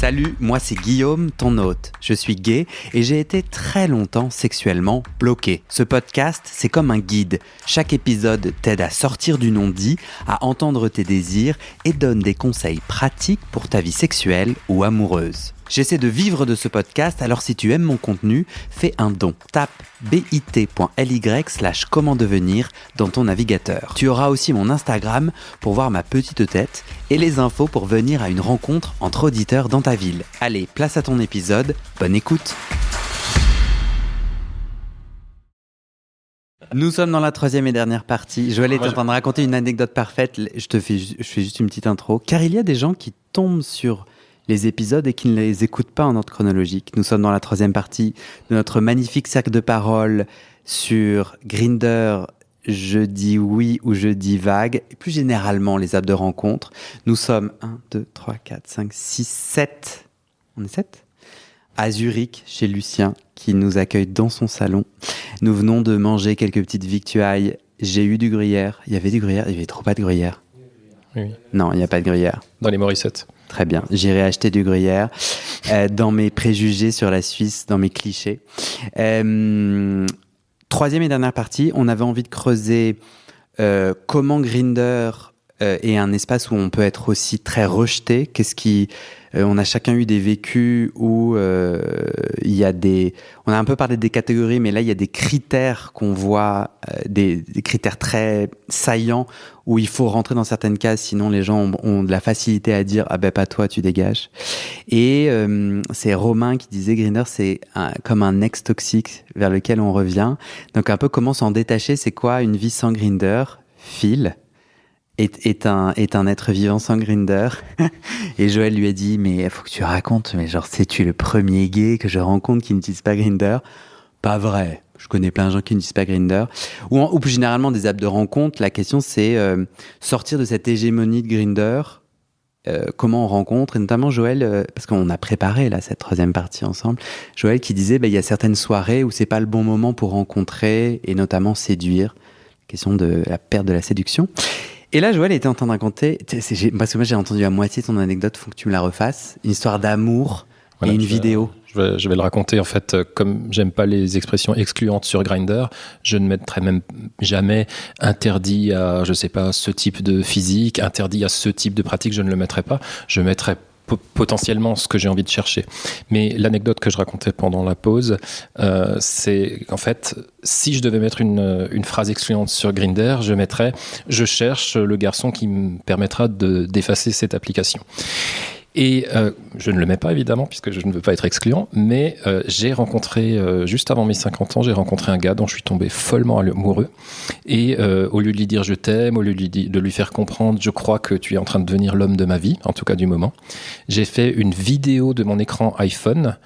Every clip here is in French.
Salut, moi c'est Guillaume, ton hôte. Je suis gay et j'ai été très longtemps sexuellement bloqué. Ce podcast, c'est comme un guide. Chaque épisode t'aide à sortir du non-dit, à entendre tes désirs et donne des conseils pratiques pour ta vie sexuelle ou amoureuse. J'essaie de vivre de ce podcast, alors si tu aimes mon contenu, fais un don. Tape bit.ly/comment devenir dans ton navigateur. Tu auras aussi mon Instagram pour voir ma petite tête et les infos pour venir à une rencontre entre auditeurs dans ta ville. Allez, place à ton épisode, bonne écoute. Nous sommes dans la troisième et dernière partie. Joël est en train de raconter une anecdote parfaite. Je fais juste une petite intro. Car il y a des gens qui tombent sur les épisodes et qui ne les écoutent pas en ordre chronologique. Nous sommes dans la troisième partie de notre magnifique cercle de parole sur Grindr, je dis oui ou je dis vague, et plus généralement les apps de rencontre. Nous sommes 1, 2, 3, 4, 5, 6, 7. On est 7 ? À Zurich, chez Lucien, qui nous accueille dans son salon. Nous venons de manger quelques petites victuailles. J'ai eu du gruyère. Il y avait du gruyère, il y avait trop pas de gruyère. Oui. Non, il n'y a pas de gruyère. Dans les Morissettes. Très bien, j'irai acheter du gruyère dans mes préjugés sur la Suisse, dans mes clichés. Troisième et dernière partie, on avait envie de creuser comment Grindr est un espace où on peut être aussi très rejeté. On a chacun eu des vécus où il y a on a un peu parlé des catégories, mais là il y a des critères qu'on voit, des critères très saillants où il faut rentrer dans certaines cases, sinon les gens ont de la facilité à dire « Ah ben pas toi, tu dégages ». Et c'est Romain qui disait « Grindr, c'est comme un ex toxique vers lequel on revient ». Donc un peu comment s'en détacher, c'est quoi une vie sans Grindr ? Phil est un être vivant sans Grindr. Et Joël lui a dit « Mais il faut que tu racontes, mais genre sais-tu le premier gay que je rencontre qui n'utilise pas Grindr ?» Pas vrai. Je connais plein de gens qui n'utilisent pas Grindr. Ou plus généralement des apps de rencontre. La question c'est sortir de cette hégémonie de Grindr. Comment on rencontre, et notamment Joël, parce qu'on a préparé là cette troisième partie ensemble. Joël qui disait il y a certaines soirées où c'est pas le bon moment pour rencontrer et notamment séduire. Question de la perte de la séduction. Et là, Joël était en train de raconter, parce que moi j'ai entendu à moitié ton anecdote, faut que tu me la refasses, une histoire d'amour et une vidéo. Je vais le raconter, en fait, comme j'aime pas les expressions excluantes sur Grindr, je ne mettrai même jamais interdit à, je sais pas, ce type de physique, interdit à ce type de pratique, je ne le mettrai pas. Je mettrai potentiellement ce que j'ai envie de chercher. Mais l'anecdote que je racontais pendant la pause, c'est qu'en fait, si je devais mettre une phrase excluante sur Grindr, je mettrais « Je cherche le garçon qui me permettra d'effacer cette application ». Et je ne le mets pas évidemment puisque je ne veux pas être excluant, mais j'ai rencontré, juste avant mes 50 ans, j'ai rencontré un gars dont je suis tombé follement amoureux. Et au lieu de lui dire je t'aime, au lieu de lui faire comprendre je crois que tu es en train de devenir l'homme de ma vie, en tout cas du moment, j'ai fait une vidéo de mon écran iPhone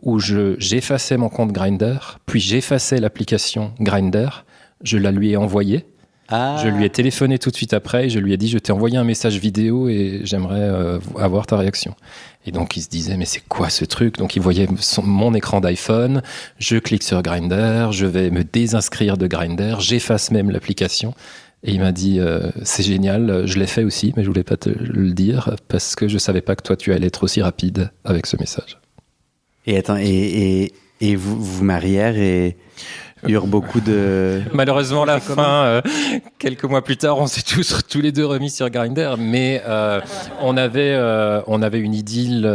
où j'effaçais mon compte Grindr, puis j'effaçais l'application Grindr, je la lui ai envoyée. Je lui ai téléphoné tout de suite après et je lui ai dit je t'ai envoyé un message vidéo et j'aimerais avoir ta réaction. Et donc il se disait mais c'est quoi ce truc ? Donc il voyait mon écran d'iPhone, je clique sur Grindr, je vais me désinscrire de Grindr, j'efface même l'application. Et il m'a dit c'est génial, je l'ai fait aussi mais je voulais pas te le dire parce que je savais pas que toi tu allais être aussi rapide avec ce message. Et attends, et vous vous mariez et eurent beaucoup de... Malheureusement, la fin, quelques mois plus tard, on s'est tous les deux remis sur Grindr, mais on avait une idylle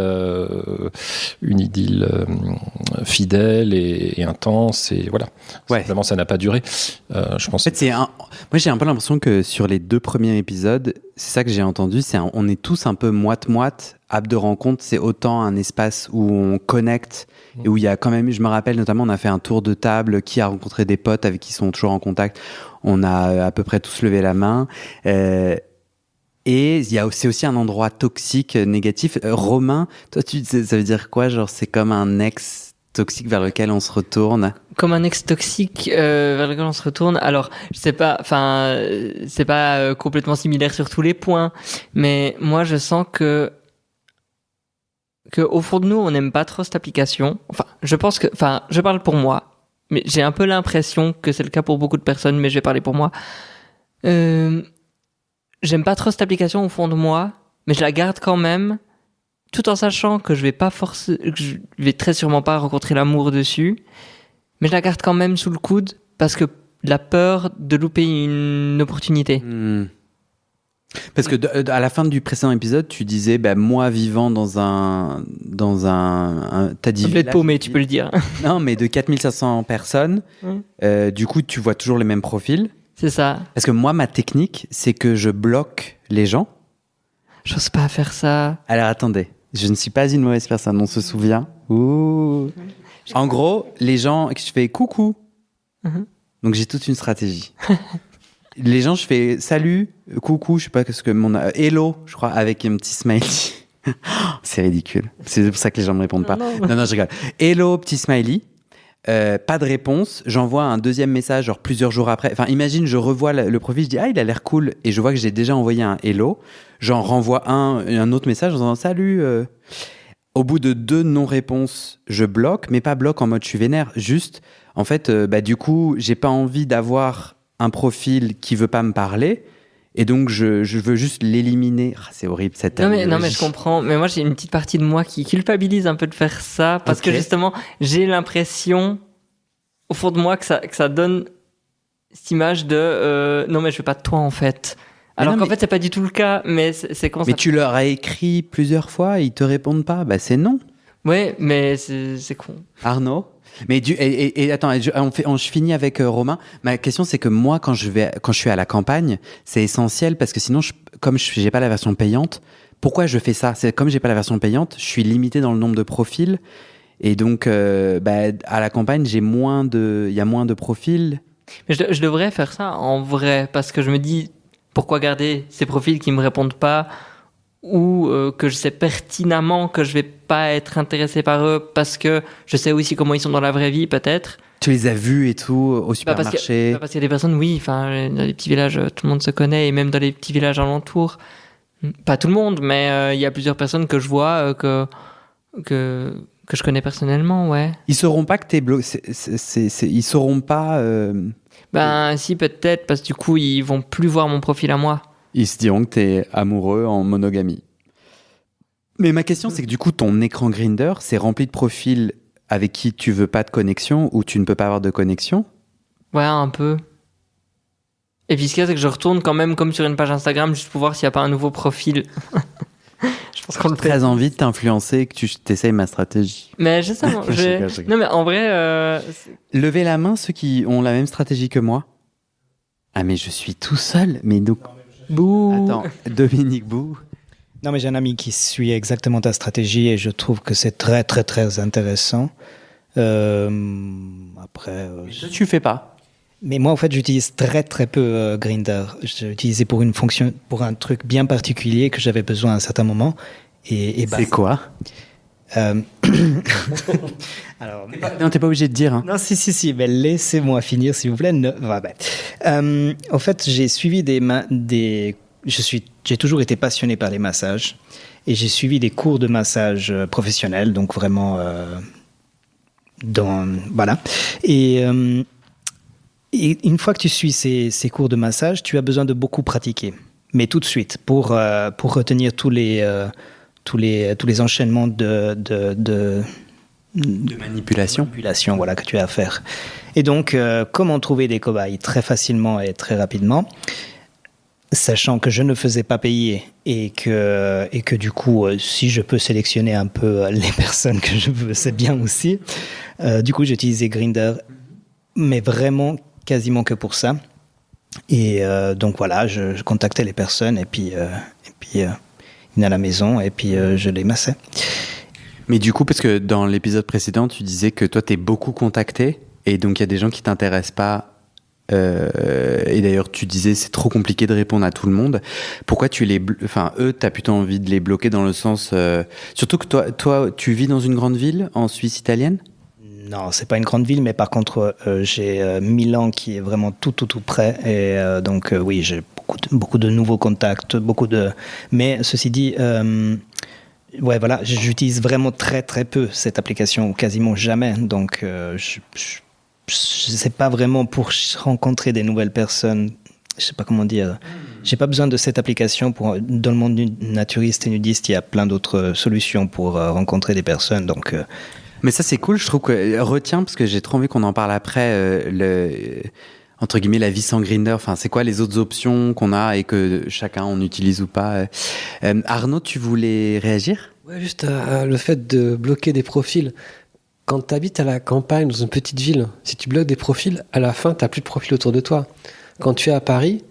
fidèle et intense, et voilà. Ouais. Simplement, ça n'a pas duré. Je pense. En fait, moi, j'ai un peu l'impression que sur les 2 premiers épisodes, c'est ça que j'ai entendu, on est tous un peu moite-moite. App de rencontre, c'est autant un espace où on connecte et où il y a quand même, je me rappelle notamment, on a fait un tour de table, qui a rencontré des potes avec qui ils sont toujours en contact. On a à peu près tous levé la main. Et c'est aussi un endroit toxique, négatif. Romain, toi, ça veut dire quoi ? Genre, c'est comme un ex toxique vers lequel on se retourne. Comme un ex toxique vers lequel on se retourne. Alors, je sais pas, enfin, c'est pas complètement similaire sur tous les points, mais moi, je sens que au fond de nous, on n'aime pas trop cette application. Enfin, je parle pour moi, mais j'ai un peu l'impression que c'est le cas pour beaucoup de personnes, mais je vais parler pour moi. J'aime pas trop cette application au fond de moi, mais je la garde quand même tout en sachant que je vais très sûrement pas rencontrer l'amour dessus, mais je la garde quand même sous le coude parce que la peur de louper une opportunité. Parce que à la fin du précédent épisode, tu disais, moi vivant dans un t'as dit Ça peut être paumé, tu peux le dire. Non, mais de 4500 personnes, du coup, tu vois toujours les mêmes profils. C'est ça. Parce que moi, ma technique, c'est que je bloque les gens. J'ose pas faire ça. Alors attendez, je ne suis pas une mauvaise personne, on se souvient. Ouh. En gros, les gens, je fais coucou. Donc j'ai toute une stratégie. Les gens, je fais salut, coucou, je sais pas ce que hello, je crois, avec un petit smiley. C'est ridicule. C'est pour ça que les gens me répondent pas. Non, je rigole. Hello, petit smiley. Pas de réponse. J'envoie un deuxième message, genre plusieurs jours après. Enfin, imagine, je revois le profil, je dis il a l'air cool, et je vois que j'ai déjà envoyé un hello. J'en renvoie un autre message en disant salut. Au bout de 2 non-réponses, je bloque, mais pas bloque en mode je suis vénère. Juste, en fait, du coup, j'ai pas envie d'avoir un profil qui veut pas me parler, et donc je veux juste l'éliminer. C'est horrible cette terminologie. Non mais je comprends, mais moi j'ai une petite partie de moi qui culpabilise un peu de faire ça, parce que justement j'ai l'impression au fond de moi que ça donne cette image de non mais je veux pas de toi en fait. Alors qu'en fait c'est pas du tout le cas, mais c'est quand mais tu leur as écrit plusieurs fois et ils te répondent pas, c'est non. Ouais, mais c'est con. Arnaud. Mais attends, je finis avec Romain. Ma question, c'est que moi, quand je suis à la campagne, c'est essentiel parce que sinon, comme je n'ai pas la version payante, pourquoi je fais ça ? C'est comme j'ai pas la version payante, je suis limité dans le nombre de profils, et donc à la campagne, il y a moins de profils. Mais je devrais faire ça en vrai, parce que je me dis pourquoi garder ces profils qui me répondent pas, ou que je sais pertinemment que je vais pas être intéressé par eux parce que je sais aussi comment ils sont dans la vraie vie, peut-être. Tu les as vus et tout au supermarché? Parce qu'il y a des personnes, oui, enfin, dans les petits villages, tout le monde se connaît, et même dans les petits villages alentours, pas tout le monde, mais il y a plusieurs personnes que je vois que je connais personnellement, ouais. Ils sauront pas que t'es bloqué. Ils sauront pas. Si, peut-être, parce que du coup, ils vont plus voir mon profil à moi. Ils se diront que t'es amoureux en monogamie. Mais ma question, c'est que du coup, ton écran Grindr, c'est rempli de profils avec qui tu veux pas de connexion ou tu ne peux pas avoir de connexion? Ouais, un peu. Et puis ce qu'il y a, c'est que je retourne quand même comme sur une page Instagram juste pour voir s'il n'y a pas un nouveau profil. Je pense qu'on le fait. Très envie de t'influencer et que tu t'essayes ma stratégie. Mais justement, non mais en vrai... Levez la main ceux qui ont la même stratégie que moi. Ah mais je suis tout seul. Mais donc... Bouh. Attends, Dominique Bouh. Non, mais j'ai un ami qui suit exactement ta stratégie et je trouve que c'est très, très, très intéressant. Après... tu fais pas. Mais moi, en fait, j'utilise très, très peu Grindr. J'ai utilisé pour une fonction, pour un truc bien particulier que j'avais besoin à un certain moment. C'est quoi? Alors, non, t'es pas obligé de dire. Hein. Non, si, mais laissez-moi finir, s'il vous plaît. En fait, j'ai suivi j'ai toujours été passionné par les massages et j'ai suivi des cours de massage professionnels, donc vraiment voilà. Et une fois que tu suis ces cours de massage, tu as besoin de beaucoup pratiquer, mais tout de suite pour retenir tous les enchaînements de manipulation, voilà, que tu as à faire. Et donc, comment trouver des cobayes très facilement et très rapidement, sachant que je ne faisais pas payer et que du coup, si je peux sélectionner un peu les personnes que je veux, c'est bien aussi. Du coup, j'ai utilisé Grindr, mais vraiment quasiment que pour ça. Et donc voilà, je contactais les personnes et puis ils venaient à la maison et puis je les massais. Mais du coup, parce que dans l'épisode précédent, tu disais que toi, t'es beaucoup contacté et donc il y a des gens qui t'intéressent pas. Et d'ailleurs, tu disais c'est trop compliqué de répondre à tout le monde. Pourquoi eux, t'as plutôt envie de les bloquer dans le sens. Surtout que toi, tu vis dans une grande ville en Suisse italienne? Non, c'est pas une grande ville, mais par contre, j'ai Milan qui est vraiment tout près. Et donc, oui, j'ai beaucoup de nouveaux contacts, Mais ceci dit, ouais, voilà, j'utilise vraiment très très peu cette application, ou quasiment jamais. Donc, je sais pas vraiment pour rencontrer des nouvelles personnes. je sais pas comment dire, j'ai pas besoin de cette application dans le monde naturiste et nudiste, il y a plein d'autres solutions pour rencontrer des personnes, donc... Mais ça, c'est cool, je trouve que retiens, parce que j'ai trop envie qu'on en parle après, entre guillemets, la vie sans Grindr. Enfin, c'est quoi les autres options qu'on a et que chacun on utilise ou pas. Arnaud, tu voulais réagir ? Ouais, juste le fait de bloquer des profils. Quand tu habites à la campagne, dans une petite ville, si tu bloques des profils, à la fin, tu n'as plus de profils autour de toi. Quand tu es à Paris,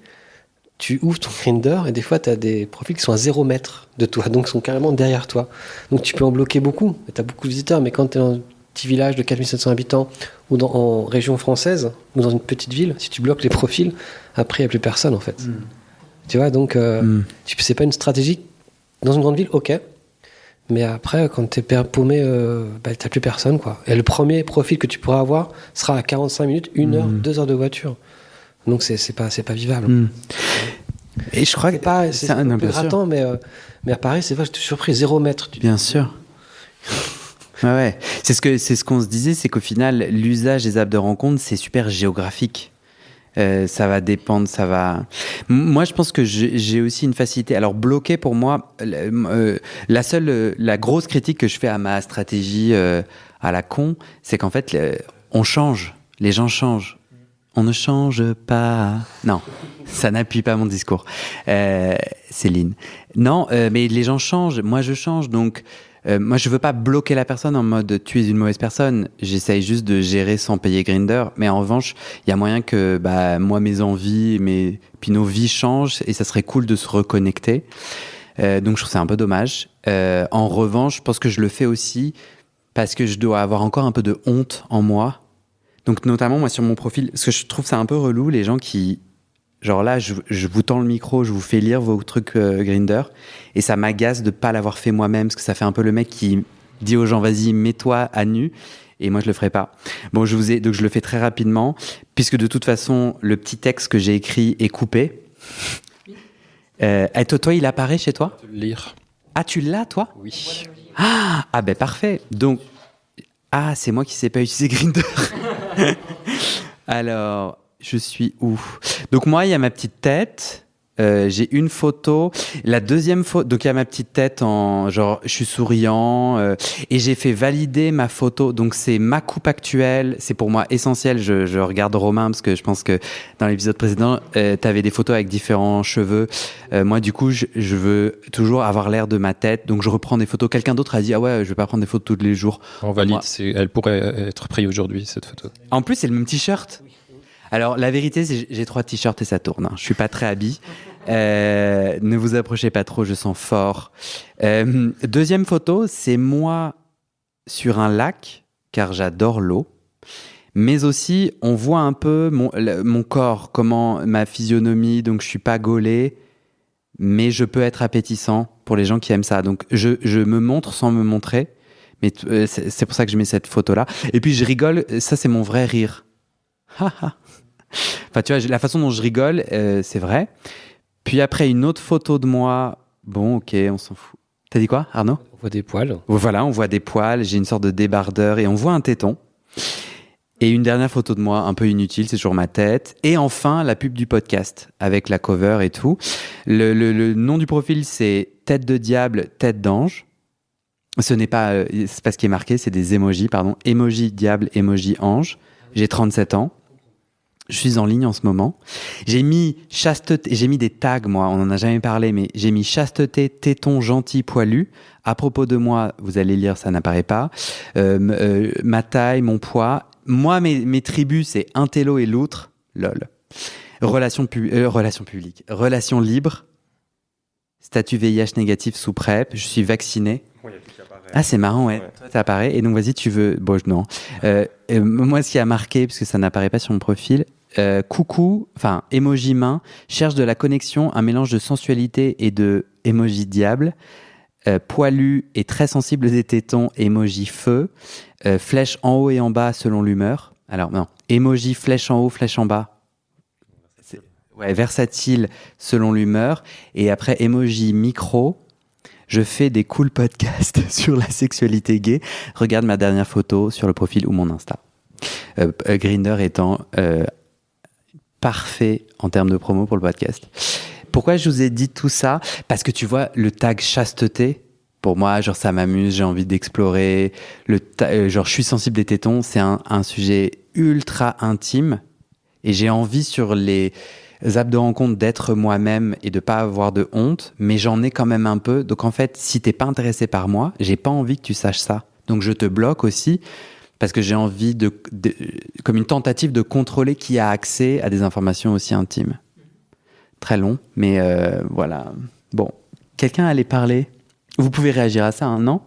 tu ouvres ton Grindr et des fois, tu as des profils qui sont à 0 mètre de toi, donc ils sont carrément derrière toi. Donc tu peux en bloquer beaucoup, tu as beaucoup de visiteurs, mais quand tu es dans un petit village de 4700 habitants ou en région française ou dans une petite ville, si tu bloques les profils, après, il n'y a plus personne en fait. Tu vois, donc c'est pas une stratégie. Dans une grande ville, ok. Mais après, quand tu es paumé, tu n'as plus personne, quoi. Et le premier profil que tu pourras avoir sera à 45 minutes, 1 heure, 2 heures de voiture. Donc c'est pas vivable. Et je crois que c'est un peu grattant, mais à Paris, c'est vrai, je suis surpris, 0 mètre. Bien sûr. Ouais. C'est ce qu'on se disait, c'est qu'au final, l'usage des apps de rencontre, c'est super géographique. Ça va dépendre, Moi, je pense que j'ai aussi une facilité. Alors, bloquer, pour moi, la grosse critique que je fais à ma stratégie à la con, c'est qu'en fait, on change. Les gens changent. On ne change pas. Non, ça n'appuie pas mon discours. Céline. Non, mais les gens changent. Moi, je change. Donc, moi, je veux pas bloquer la personne en mode tu es une mauvaise personne. J'essaye juste de gérer sans payer Grindr. Mais en revanche, il y a moyen que moi, mes envies, puis nos vies changent et ça serait cool de se reconnecter. Donc, je trouve ça un peu dommage. En revanche, je pense que je le fais aussi parce que je dois avoir encore un peu de honte en moi. Donc, notamment, moi, sur mon profil, parce que je trouve ça un peu relou, les gens qui... Genre là, je vous tends le micro, je vous fais lire vos trucs Grindr, et ça m'agace de pas l'avoir fait moi-même, parce que ça fait un peu le mec qui dit aux gens, vas-y, mets-toi à nu, et moi, je le ferai pas. Bon, donc je le fais très rapidement, puisque de toute façon, le petit texte que j'ai écrit est coupé. Toi, il apparaît chez toi ? Lire. Ah, tu l'as, toi ? Oui. Ah, ben parfait. Donc, c'est moi qui sais pas utiliser Grindr. Alors, je suis où ? Donc moi, il y a ma petite tête. J'ai une photo. La deuxième photo, donc il y a ma petite tête en genre, je suis souriant et j'ai fait valider ma photo. Donc c'est ma coupe actuelle. C'est pour moi essentiel. Je regarde Romain parce que je pense que dans l'épisode précédent, t'avais des photos avec différents cheveux. Moi, du coup, je veux toujours avoir l'air de ma tête. Donc je reprends des photos. Quelqu'un d'autre a dit je vais pas prendre des photos tous les jours. On valide. Elle pourrait être prise aujourd'hui cette photo. En plus, c'est le même t-shirt. Alors, la vérité, c'est que j'ai 3 t-shirts et ça tourne. Je suis pas très habillé. Ne vous approchez pas trop, je sens fort. Deuxième photo, c'est moi sur un lac, car j'adore l'eau. Mais aussi, on voit un peu mon corps, comment ma physionomie, donc je suis pas gaulé, mais je peux être appétissant pour les gens qui aiment ça. Donc, je me montre sans me montrer. Mais c'est pour ça que je mets cette photo-là. Et puis, je rigole. Ça, c'est mon vrai rire. Enfin, tu vois, la façon dont je rigole, c'est vrai. Puis après, une autre photo de moi. Bon, ok, on s'en fout. T'as dit quoi, Arnaud ? On voit des poils. Voilà, on voit des poils. J'ai une sorte de débardeur et on voit un téton. Et une dernière photo de moi, un peu inutile, c'est toujours ma tête. Et enfin, la pub du podcast, avec la cover et tout. Le nom du profil, c'est Tête de diable, tête d'ange. C'est pas ce qui est marqué, c'est des emojis, pardon. Emoji diable, emoji ange. J'ai 37 ans. Je suis en ligne en ce moment. J'ai mis chasteté, j'ai mis des tags, moi, on n'en a jamais parlé, mais j'ai mis chasteté, téton, gentil, poilu. À propos de moi, vous allez lire, ça n'apparaît pas. Ma taille, mon poids. Moi, mes tribus, c'est intello et loutre. Lol. Relation publique. Relation libre. Statut VIH négatif sous PrEP. Je suis vacciné. Ah, c'est marrant, ouais. Toi, ça apparaît. Et donc, vas-y, tu veux... Bon, non. Moi, ce qui a marqué, parce que ça n'apparaît pas sur mon profil, coucou, enfin, emoji main, cherche de la connexion, un mélange de sensualité et de emoji diable, poilu et très sensible des tétons, emoji feu, flèche en haut et en bas selon l'humeur. Alors, non, emoji flèche en haut, flèche en bas. Ouais, versatile selon l'humeur. Et après, emoji micro. Je fais des cool podcasts sur la sexualité gay. Regarde ma dernière photo sur le profil ou mon Insta. Grindr étant parfait en termes de promo pour le podcast. Pourquoi je vous ai dit tout ça ? Parce que tu vois, le tag chasteté, pour moi, genre ça m'amuse, j'ai envie d'explorer. Genre je suis sensible des tétons, c'est un sujet ultra intime. Et j'ai envie sur les apps de rencontre d'être moi-même et de pas avoir de honte, mais j'en ai quand même un peu. Donc en fait, si t'es pas intéressé par moi, j'ai pas envie que tu saches ça. Donc je te bloque aussi parce que j'ai envie comme une tentative de contrôler qui a accès à des informations aussi intimes. Très long, mais voilà. Bon, quelqu'un allait parler. Vous pouvez réagir à ça, hein, non ?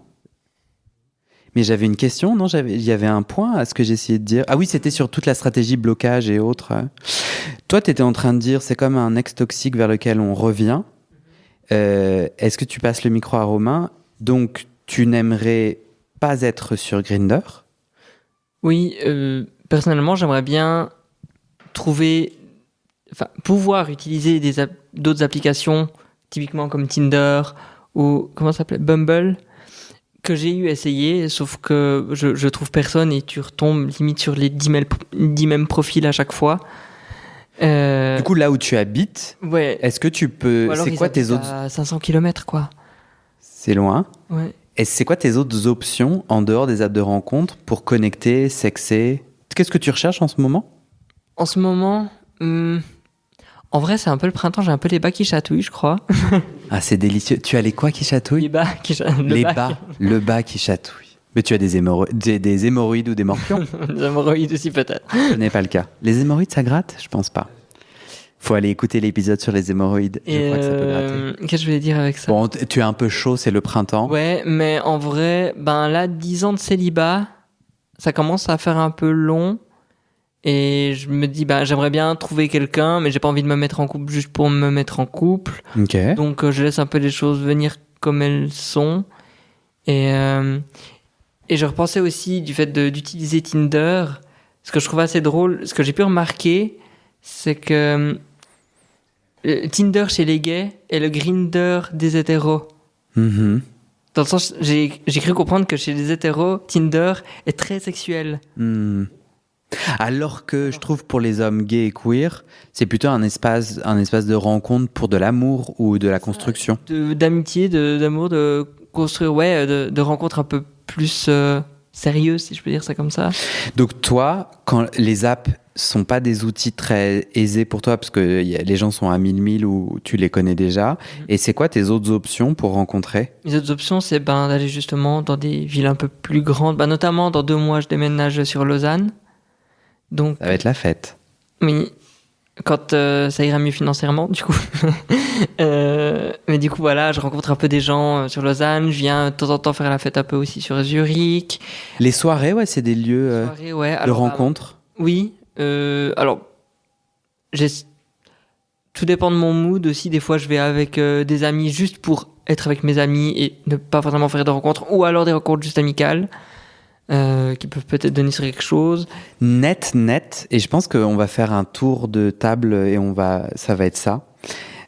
Mais j'avais une question, non ? Il y avait un point à ce que j'essayais de dire. Ah oui, c'était sur toute la stratégie blocage et autres. Toi, tu étais en train de dire, c'est comme un ex toxique vers lequel on revient. Est-ce que tu passes le micro à Romain ? Donc, tu n'aimerais pas être sur Grindr ? Oui, personnellement, j'aimerais bien pouvoir utiliser d'autres applications, typiquement comme Tinder ou, comment ça s'appelait ? Bumble, que j'ai essayé, sauf que je trouve personne et tu retombes limite sur les 10 mêmes profils à chaque fois. Du coup, là où tu habites, ouais. Est-ce que tu peux... C'est quoi tes autres... à 500 km, quoi. C'est loin. Ouais. Et c'est quoi tes autres options en dehors des apps de rencontre pour connecter, sexer ? Qu'est-ce que tu recherches en ce moment ? En ce moment, en vrai, c'est un peu le printemps, j'ai un peu les bas qui chatouillent, je crois. Ah, c'est délicieux. Tu as les quoi qui chatouillent ? Les bas qui chatouillent. Le bas qui chatouille. Mais tu as des hémorroïdes ou des morpions ? Des hémorroïdes aussi, peut-être. Ce n'est pas le cas. Les hémorroïdes, ça gratte ? Je pense pas. Faut aller écouter l'épisode sur les hémorroïdes. Je crois que ça peut gratter. Qu'est-ce que je voulais dire avec ça ? Bon, tu es un peu chaud, c'est le printemps. Ouais, mais en vrai, là, 10 ans de célibat, ça commence à faire un peu long. Et je me dis, j'aimerais bien trouver quelqu'un, mais j'ai pas envie de me mettre en couple juste pour me mettre en couple. Ok. Donc, je laisse un peu les choses venir comme elles sont. Et je repensais aussi du fait d'utiliser Tinder. Ce que je trouve assez drôle, ce que j'ai pu remarquer, c'est que Tinder chez les gays est le Grindr des hétéros. Mm-hmm. Dans le sens, j'ai cru comprendre que chez les hétéros, Tinder est très sexuel. Mm. Alors que je trouve pour les hommes gays et queer, c'est plutôt un espace de rencontre pour de l'amour ou de la construction. D'amitié, d'amour, de construire, de rencontres un peu plus sérieuses, si je peux dire ça comme ça. Donc toi, quand les apps sont pas des outils très aisés pour toi, parce que les gens sont à 1000 ou tu les connais déjà, et c'est quoi tes autres options pour rencontrer ? Les autres options, c'est d'aller justement dans des villes un peu plus grandes. Notamment, dans 2 mois, je déménage sur Lausanne. Donc, ça va être la fête. Oui, quand ça ira mieux financièrement, du coup. Mais du coup, voilà, je rencontre un peu des gens sur Lausanne. Je viens de temps en temps faire la fête un peu aussi sur Zurich. Les soirées, ouais, c'est des lieux de rencontre. Oui. Alors, tout dépend de mon mood aussi. Des fois, je vais avec des amis juste pour être avec mes amis et ne pas vraiment faire de rencontres. Ou alors des rencontres juste amicales. Qui peuvent peut-être donner sur quelque chose. Net, et je pense qu'on va faire un tour de table et ça va être ça.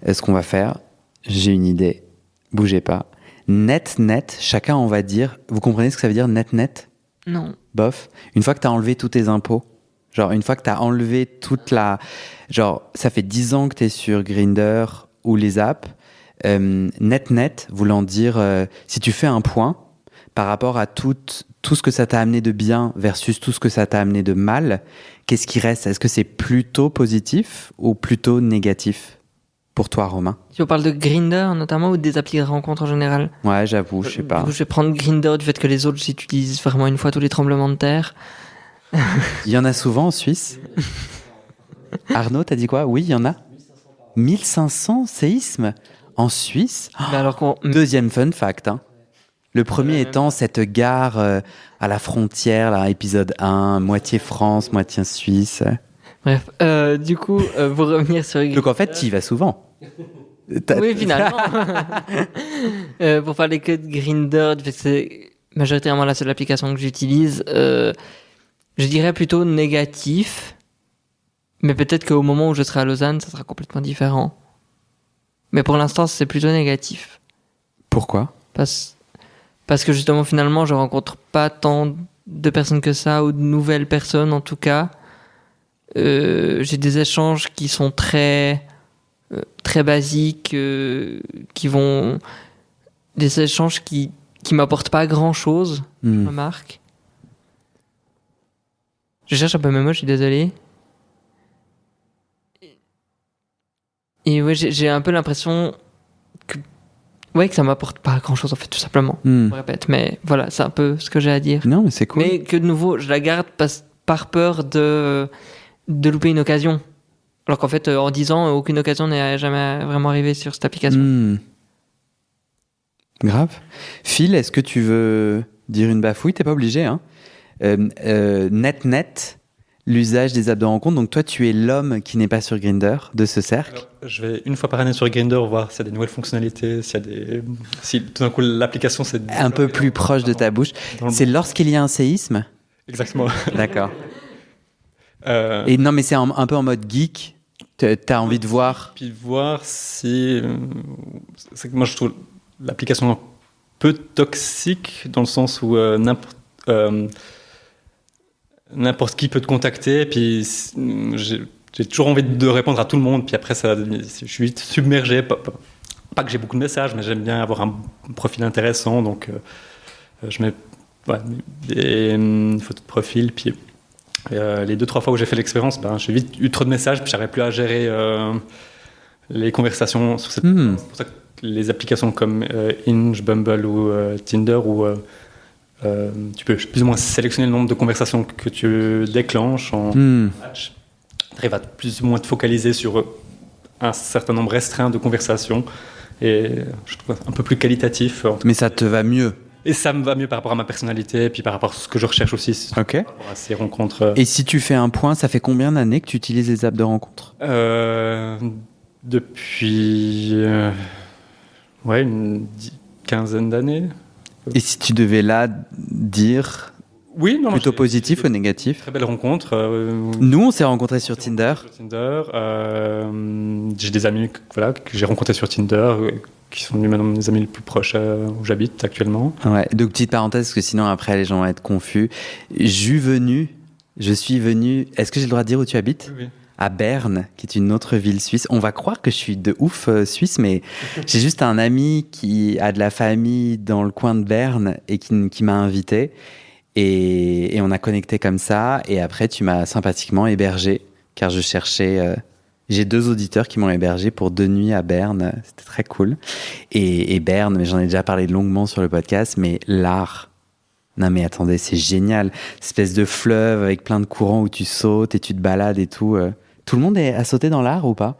Ce qu'on va faire, j'ai une idée, bougez pas. Net, chacun on va dire, vous comprenez ce que ça veut dire net ? Non. Bof. Une fois que tu as enlevé tous tes impôts, genre une fois que tu as enlevé genre ça fait 10 ans que tu es sur Grindr ou les apps, net, voulant dire, si tu fais un point par rapport à tout ce que ça t'a amené de bien versus tout ce que ça t'a amené de mal, qu'est-ce qui reste ? Est-ce que c'est plutôt positif ou plutôt négatif pour toi, Romain ? Si on parle de Grindr notamment ou des applis de rencontre en général ? Ouais, j'avoue, je sais pas. Du coup, je vais prendre Grindr du fait que les autres, j'utilise vraiment une fois tous les tremblements de terre. Il y en a souvent en Suisse. Arnaud, t'as dit quoi ? Oui, il y en a. 1500 séismes en Suisse. Deuxième fun fact, hein. Le premier étant cette gare à la frontière, là, épisode 1, moitié France, moitié Suisse. Bref, du coup, pour revenir sur Grindr... Donc en fait, tu y vas souvent. Oui, finalement. Pour parler que de Grindr, c'est majoritairement la seule application que j'utilise, je dirais plutôt négatif. Mais peut-être qu'au moment où je serai à Lausanne, ça sera complètement différent. Mais pour l'instant, c'est plutôt négatif. Pourquoi ? Parce que justement, finalement, je rencontre pas tant de personnes que ça, ou de nouvelles personnes en tout cas. j'ai des échanges qui sont très basiques, des échanges qui m'apportent pas grand chose, je remarque. Je cherche un peu mes mots, je suis désolé. Et ouais, j'ai un peu l'impression que ça m'apporte pas grand chose en fait, tout simplement. Je me répète, mais voilà, c'est un peu ce que j'ai à dire. Non, mais c'est cool. Mais que de nouveau, je la garde par peur de louper une occasion. Alors qu'en fait, en 10 ans, aucune occasion n'est jamais vraiment arrivée sur cette application. Grave. Phil, est-ce que tu veux dire une bafouille? T'es pas obligé, hein. Net, l'usage des apps de rencontre. Donc toi, tu es l'homme qui n'est pas sur Grindr de ce cercle. Alors, je vais une fois par année sur Grindr voir s'il y a des nouvelles fonctionnalités, si tout d'un coup l'application c'est un peu plus proche de ta bouche. C'est lorsqu'il y a un séisme? Exactement. D'accord. Et non, mais c'est un peu en mode geek. T'as envie de voir. Puis voir si. C'est que moi je trouve l'application un peu toxique dans le sens où n'importe qui peut te contacter. Puis j'ai toujours envie de répondre à tout le monde. Puis après, je suis vite submergé. Pas que j'ai beaucoup de messages, mais j'aime bien avoir un profil intéressant. Donc je mets des photos de profil. Puis. Les 2-3 fois où j'ai fait l'expérience, j'ai vite eu trop de messages, puis j'arrivais plus à gérer les conversations sur cette plateforme. C'est pour ça que les applications comme Hinge, Bumble ou Tinder, où tu peux plus ou moins sélectionner le nombre de conversations que tu déclenches en match. Tu arrives à plus ou moins te focaliser sur un certain nombre restreint de conversations, et je trouve un peu plus qualitatif. Mais ça te va mieux? Et ça me va mieux par rapport à ma personnalité et puis par rapport à ce que je recherche aussi. Ok. Par rapport à ces rencontres. Et si tu fais un point, ça fait combien d'années que tu utilises les apps de rencontre? Depuis une quinzaine d'années. Et si tu devais là dire plutôt positif ou négatif? Très belle rencontre. Nous, on s'est rencontrés sur Tinder. J'ai des amis que j'ai rencontrés sur Tinder, qui sont devenus maintenant mes amis les plus proches où j'habite actuellement. Ouais, donc petite parenthèse, parce que sinon après les gens vont être confus. Je suis venu, est-ce que j'ai le droit de dire où tu habites? Oui. À Berne, qui est une autre ville suisse. On va croire que je suis de ouf suisse, mais j'ai juste un ami qui a de la famille dans le coin de Berne et qui m'a invité. Et on a connecté comme ça. Et après, tu m'as sympathiquement hébergé, car je cherchais... J'ai 2 auditeurs qui m'ont hébergé pour 2 nuits à Berne. C'était très cool. Et Berne, mais j'en ai déjà parlé longuement sur le podcast, mais l'art. Non mais attendez, c'est génial. Espèce de fleuve avec plein de courants où tu sautes et tu te balades et tout. Tout le monde a sauté dans l'art ou pas?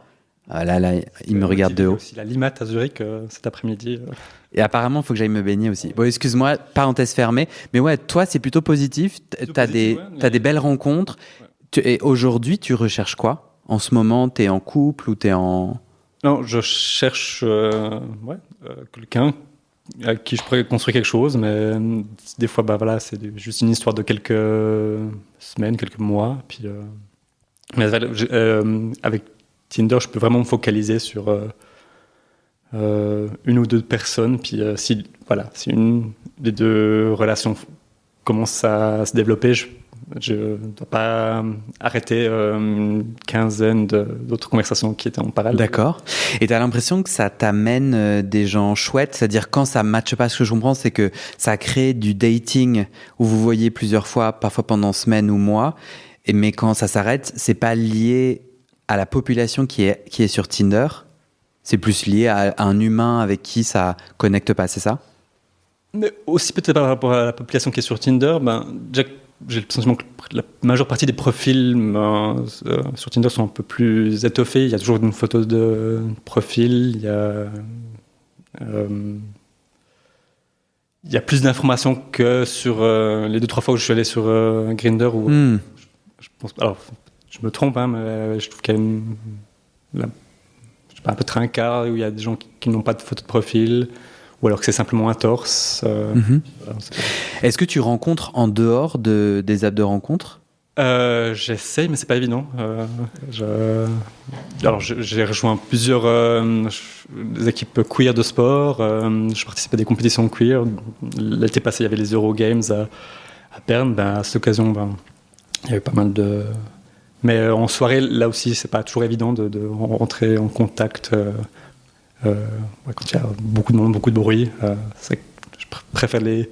Là, il me regarde de haut. Aussi la Limat à Zurich cet après-midi. Et apparemment, il faut que j'aille me baigner aussi. Bon, excuse-moi, parenthèse fermée. Mais ouais, toi, c'est plutôt positif. T'as des belles rencontres. Ouais. Et aujourd'hui, tu recherches quoi? En ce moment, t'es en couple ou t'es en... Non, je cherche quelqu'un avec qui je pourrais construire quelque chose, mais des fois, c'est juste une histoire de quelques semaines, quelques mois. Puis, mais avec Tinder, je peux vraiment me focaliser sur une ou 2 personnes. Puis si une des 2 relations commence à se développer, je ne dois pas arrêter une quinzaine d'autres conversations qui étaient en parallèle. D'accord. Et tu as l'impression que ça t'amène des gens chouettes? C'est-à-dire quand ça ne matche pas, ce que je comprends, c'est que ça crée du dating où vous voyez plusieurs fois, parfois pendant semaines ou mois. Mais quand ça s'arrête, ce n'est pas lié à la population qui est sur Tinder. C'est plus lié à un humain avec qui ça ne connecte pas, c'est ça? Mais aussi peut-être par rapport à la population qui est sur Tinder, déjà, j'ai le sentiment que la majeure partie des profils sur Tinder sont un peu plus étoffés. Il y a toujours une photo de profil, il y a plus d'informations que sur les 2-3 fois où je suis allé sur Grindr. Où, je pense, alors, je me trompe, mais je trouve qu'il y a un peu un cas où il y a des gens qui n'ont pas de photo de profil. Ou alors que c'est simplement un torse. Voilà, est-ce que tu rencontres en dehors des apps de rencontre? J'essaye, mais c'est pas évident. Alors, j'ai rejoint plusieurs équipes queer de sport. Je participe à des compétitions queer. L'été passé, il y avait les Eurogames à Berne. À cette occasion, il y avait pas mal Mais en soirée, là aussi, c'est pas toujours évident de rentrer en contact quand il y a beaucoup de monde, beaucoup de bruit. Je préfère les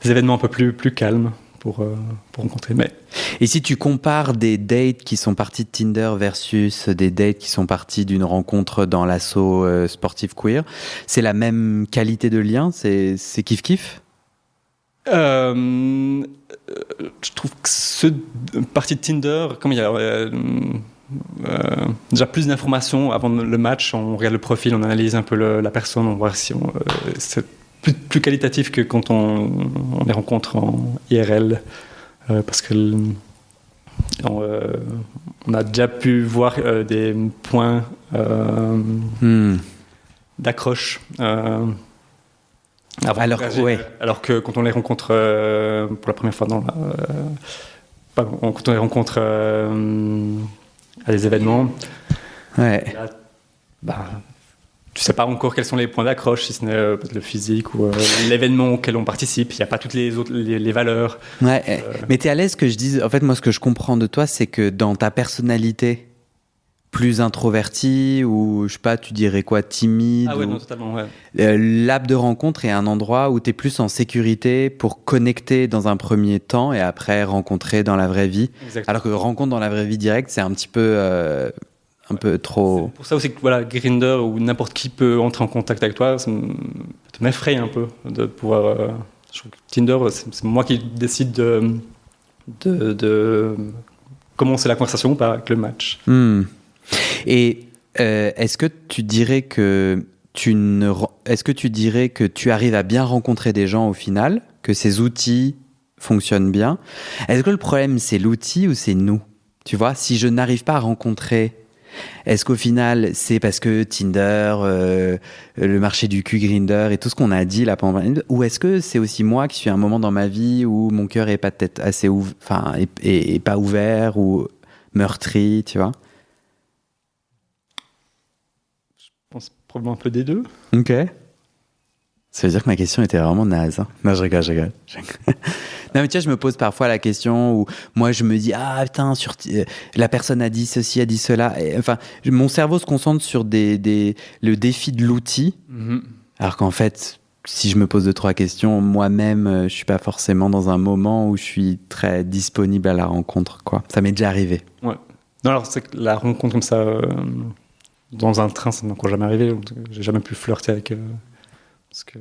événements un peu plus calmes pour rencontrer. Mais... Et si tu compares des dates qui sont partis de Tinder versus des dates qui sont partis d'une rencontre dans l'asso sportif queer, c'est la même qualité de lien? C'est kiff-kiff? Je trouve que ceux partis de Tinder, comme il y a déjà plus d'informations avant le match, on regarde le profil, on analyse un peu la personne, on voit si c'est plus qualitatif que quand on les rencontre en IRL, parce que on a déjà pu voir des points d'accroche. Alors que quand on les rencontre pour la première fois quand on les rencontre à des événements, là, tu sais pas encore quels sont les points d'accroche, si ce n'est le physique ou l'événement auquel on participe. Il n'y a pas toutes les autres les valeurs. Ouais, mais t'es à l'aise que je dise. En fait, moi, ce que je comprends de toi, c'est que dans ta personnalité plus introvertie, ou je sais pas, tu dirais quoi, timide. Ah ouais, non, totalement, ouais. L'app de rencontre est un endroit où t'es plus en sécurité pour connecter dans un premier temps et après rencontrer dans la vraie vie. Exactement. Alors que rencontre dans la vraie vie directe, c'est un petit peu un peu trop. C'est pour ça aussi que voilà, Grindr ou n'importe qui peut entrer en contact avec toi, ça m'effraie un peu de pouvoir. Je trouve que Tinder, c'est moi qui décide de commencer la conversation ou pas avec le match. Et est-ce que tu dirais que tu arrives à bien rencontrer des gens au final, que ces outils fonctionnent bien? Est-ce que le problème c'est l'outil ou c'est nous? Tu vois, si je n'arrive pas à rencontrer, est-ce qu'au final c'est parce que Tinder, le marché du cul, Grindr et tout ce qu'on a dit là pendant, ou est-ce que c'est aussi moi qui suis à un moment dans ma vie où mon cœur est pas peut-être assez est pas ouvert ou meurtri, tu vois? Je pense probablement un peu des deux. Ok. Ça veut dire que ma question était vraiment naze. Hein. Non, je rigole. Non, mais tu vois, je me pose parfois la question où moi je me dis ah putain, la personne a dit ceci, a dit cela. Et, enfin, mon cerveau se concentre sur le défi de l'outil, alors qu'en fait, si je me pose 2-3 questions, moi-même, je suis pas forcément dans un moment où je suis très disponible à la rencontre, quoi. Ça m'est déjà arrivé. Ouais. Non, alors c'est que la rencontre comme ça. Dans un train, ça ne m'est encore jamais arrivé. J'ai jamais pu flirter avec. Parce que.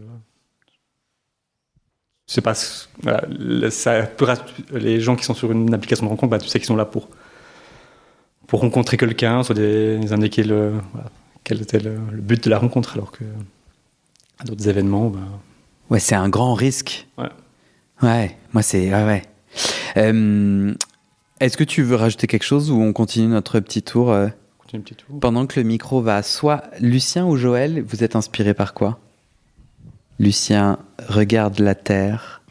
Je sais pas. Voilà, les gens qui sont sur une application de rencontre, tu sais qu'ils sont là pour rencontrer quelqu'un, soit les indiquer quel était le but de la rencontre, alors que à d'autres événements. Ouais, c'est un grand risque. Ouais, moi c'est. Ouais. Est-ce que tu veux rajouter quelque chose ou on continue notre petit tour pendant que le micro va soit Lucien ou Joël, vous êtes inspiré par quoi? Lucien regarde la terre,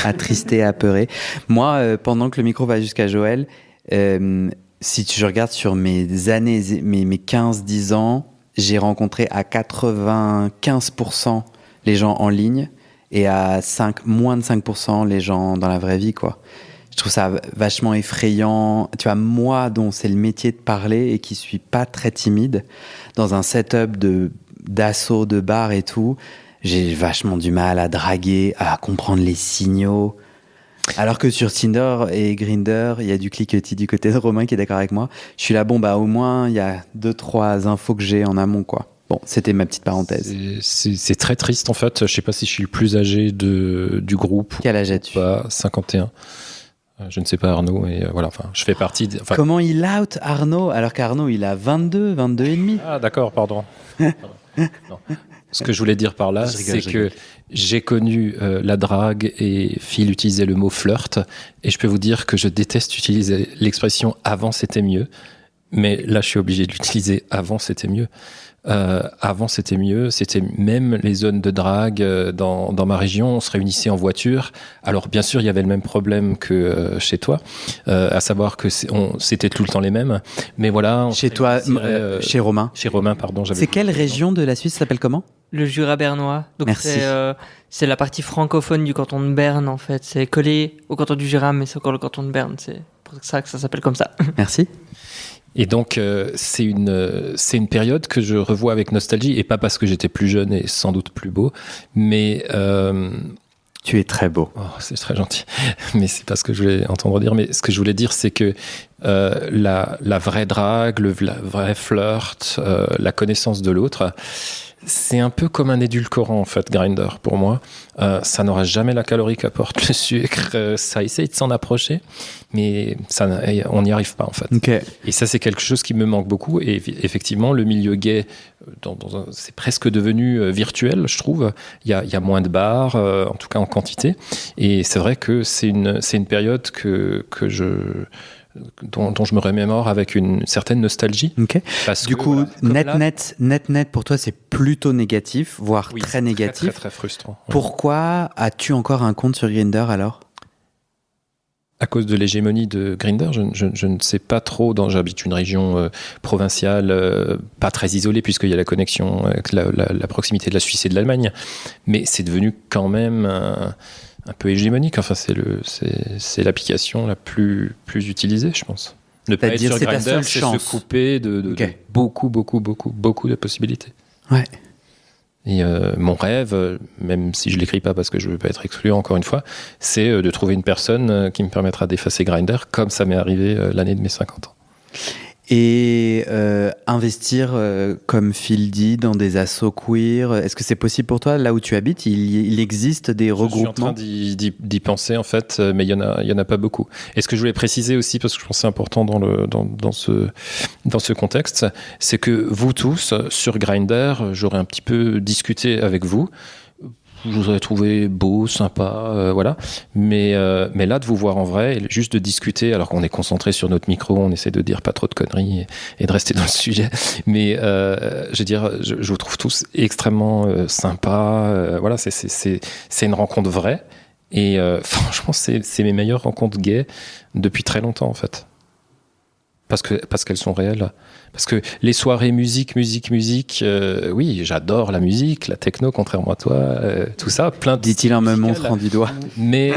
attristé et apeuré. Moi, pendant que le micro va jusqu'à Joël, si je regarde sur mes années, mes 15-10 ans, j'ai rencontré à 95% les gens en ligne et à moins de 5% les gens dans la vraie vie, quoi. Je trouve ça vachement effrayant. Tu vois, moi, dont c'est le métier de parler et qui suis pas très timide, dans un setup d'assaut, de bar et tout, j'ai vachement du mal à draguer, à comprendre les signaux. Alors que sur Tinder et Grindr, il y a du cliquetis du côté de Romain qui est d'accord avec moi. Je suis là, au moins, il y a 2-3 infos que j'ai en amont, quoi. Bon, c'était ma petite parenthèse. C'est très triste, en fait. Je sais pas si je suis le plus âgé du groupe. Quel âge as-tu? 51. Je ne sais pas Arnaud, et voilà, je fais partie... Comment il out Arnaud, alors qu'Arnaud il a 22 et demi? Ah d'accord, pardon. Non. Ce que je voulais dire par là, c'est que j'ai connu la drague et Phil utilisait le mot flirt, et je peux vous dire que je déteste utiliser l'expression « avant c'était mieux », mais là je suis obligé de l'utiliser « avant c'était mieux ». Avant c'était mieux, c'était même les zones de drague dans ma région, on se réunissait en voiture. Alors bien sûr il y avait le même problème que chez toi, à savoir que c'était tout le temps les mêmes, mais voilà. Chez toi, chez Romain. Chez Romain, pardon. C'est quelle région de la Suisse, ça s'appelle comment? Le Jura bernois. Donc merci. C'est la partie francophone du canton de Berne en fait. C'est collé au canton du Jura, mais c'est encore le canton de Berne. pour ça que ça s'appelle comme ça. Merci. Et donc, c'est une période que je revois avec nostalgie, et pas parce que j'étais plus jeune et sans doute plus beau, mais... Tu es très beau. Oh, c'est très gentil, mais c'est pas ce que je voulais entendre dire. Mais ce que je voulais dire, c'est que la vraie drague, le vrai flirt, la connaissance de l'autre, c'est un peu comme un édulcorant en fait, Grindr pour moi. Ça n'aura jamais la calorie qu'apporte le sucre. Ça essaye de s'en approcher, mais on n'y arrive pas en fait. Okay. Et ça, c'est quelque chose qui me manque beaucoup. Et effectivement, le milieu gay, c'est presque devenu virtuel, je trouve. Il y a moins de bars, en tout cas en quantité. Et c'est vrai que c'est une période dont je me remémore avec une certaine nostalgie. Okay. Parce du que, coup, voilà, net, pour toi, c'est plutôt négatif, voire oui, très négatif. Très, très frustrant. Oui. Pourquoi as-tu encore un compte sur Grindr alors ? À cause de l'hégémonie de Grindr, je ne sais pas trop. J'habite une région provinciale, pas très isolée, puisqu'il y a la connexion avec la proximité de la Suisse et de l'Allemagne. Mais c'est devenu quand même un peu hégémonique. Enfin, c'est l'application la plus utilisée, je pense. Ne pas être sur Grindr, c'est se couper de beaucoup de possibilités. Ouais. Et mon rêve, même si je l'écris pas parce que je veux pas être exclu, encore une fois, c'est de trouver une personne qui me permettra d'effacer Grindr, comme ça m'est arrivé l'année de mes 50 ans. Et investir, comme Phil dit, dans des assos queer, est-ce que c'est possible pour toi, là où tu habites ? Il existe des regroupements ? Je suis en train d'y penser, en fait, mais il y en a pas beaucoup. Et ce que je voulais préciser aussi, parce que je pense que c'est important dans ce contexte, c'est que vous tous, sur Grindr, j'aurais un petit peu discuté avec vous. Je vous aurais trouvé beau, sympa, voilà. Mais là, de vous voir en vrai, et juste de discuter, alors qu'on est concentré sur notre micro, on essaie de dire pas trop de conneries et de rester dans le sujet. Mais je veux dire, je vous trouve tous extrêmement sympas. Voilà, c'est une rencontre vraie. Et franchement, c'est mes meilleures rencontres gays depuis très longtemps, en fait. Parce qu'elles sont réelles. Parce que les soirées musique, oui, j'adore la musique, la techno, contrairement à toi, tout ça, plein de... Dit-il en me montrant du doigt. Mais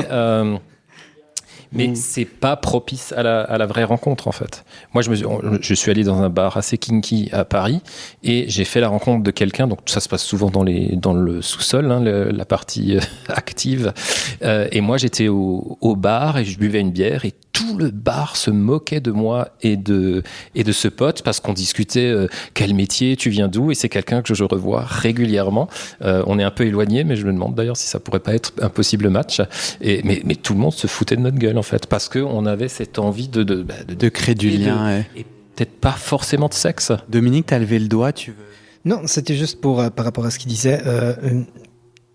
c'est pas propice à la vraie rencontre, en fait. Moi, je suis allé dans un bar assez kinky à Paris et j'ai fait la rencontre de quelqu'un. Donc, ça se passe souvent dans le sous-sol, hein, la partie active. Et moi, j'étais au bar et je buvais une bière et tout le bar se moquait de moi et de ce pote parce qu'on discutait quel métier, tu viens d'où, et c'est quelqu'un que je revois régulièrement. On est un peu éloigné, mais je me demande d'ailleurs si ça pourrait pas être un possible match. Mais tout le monde se foutait de notre gueule, en fait, parce qu'on avait cette envie de créer du lien. Et peut-être pas forcément de sexe. Dominique, t'as levé le doigt, tu veux... Non, c'était juste par rapport à ce qu'il disait,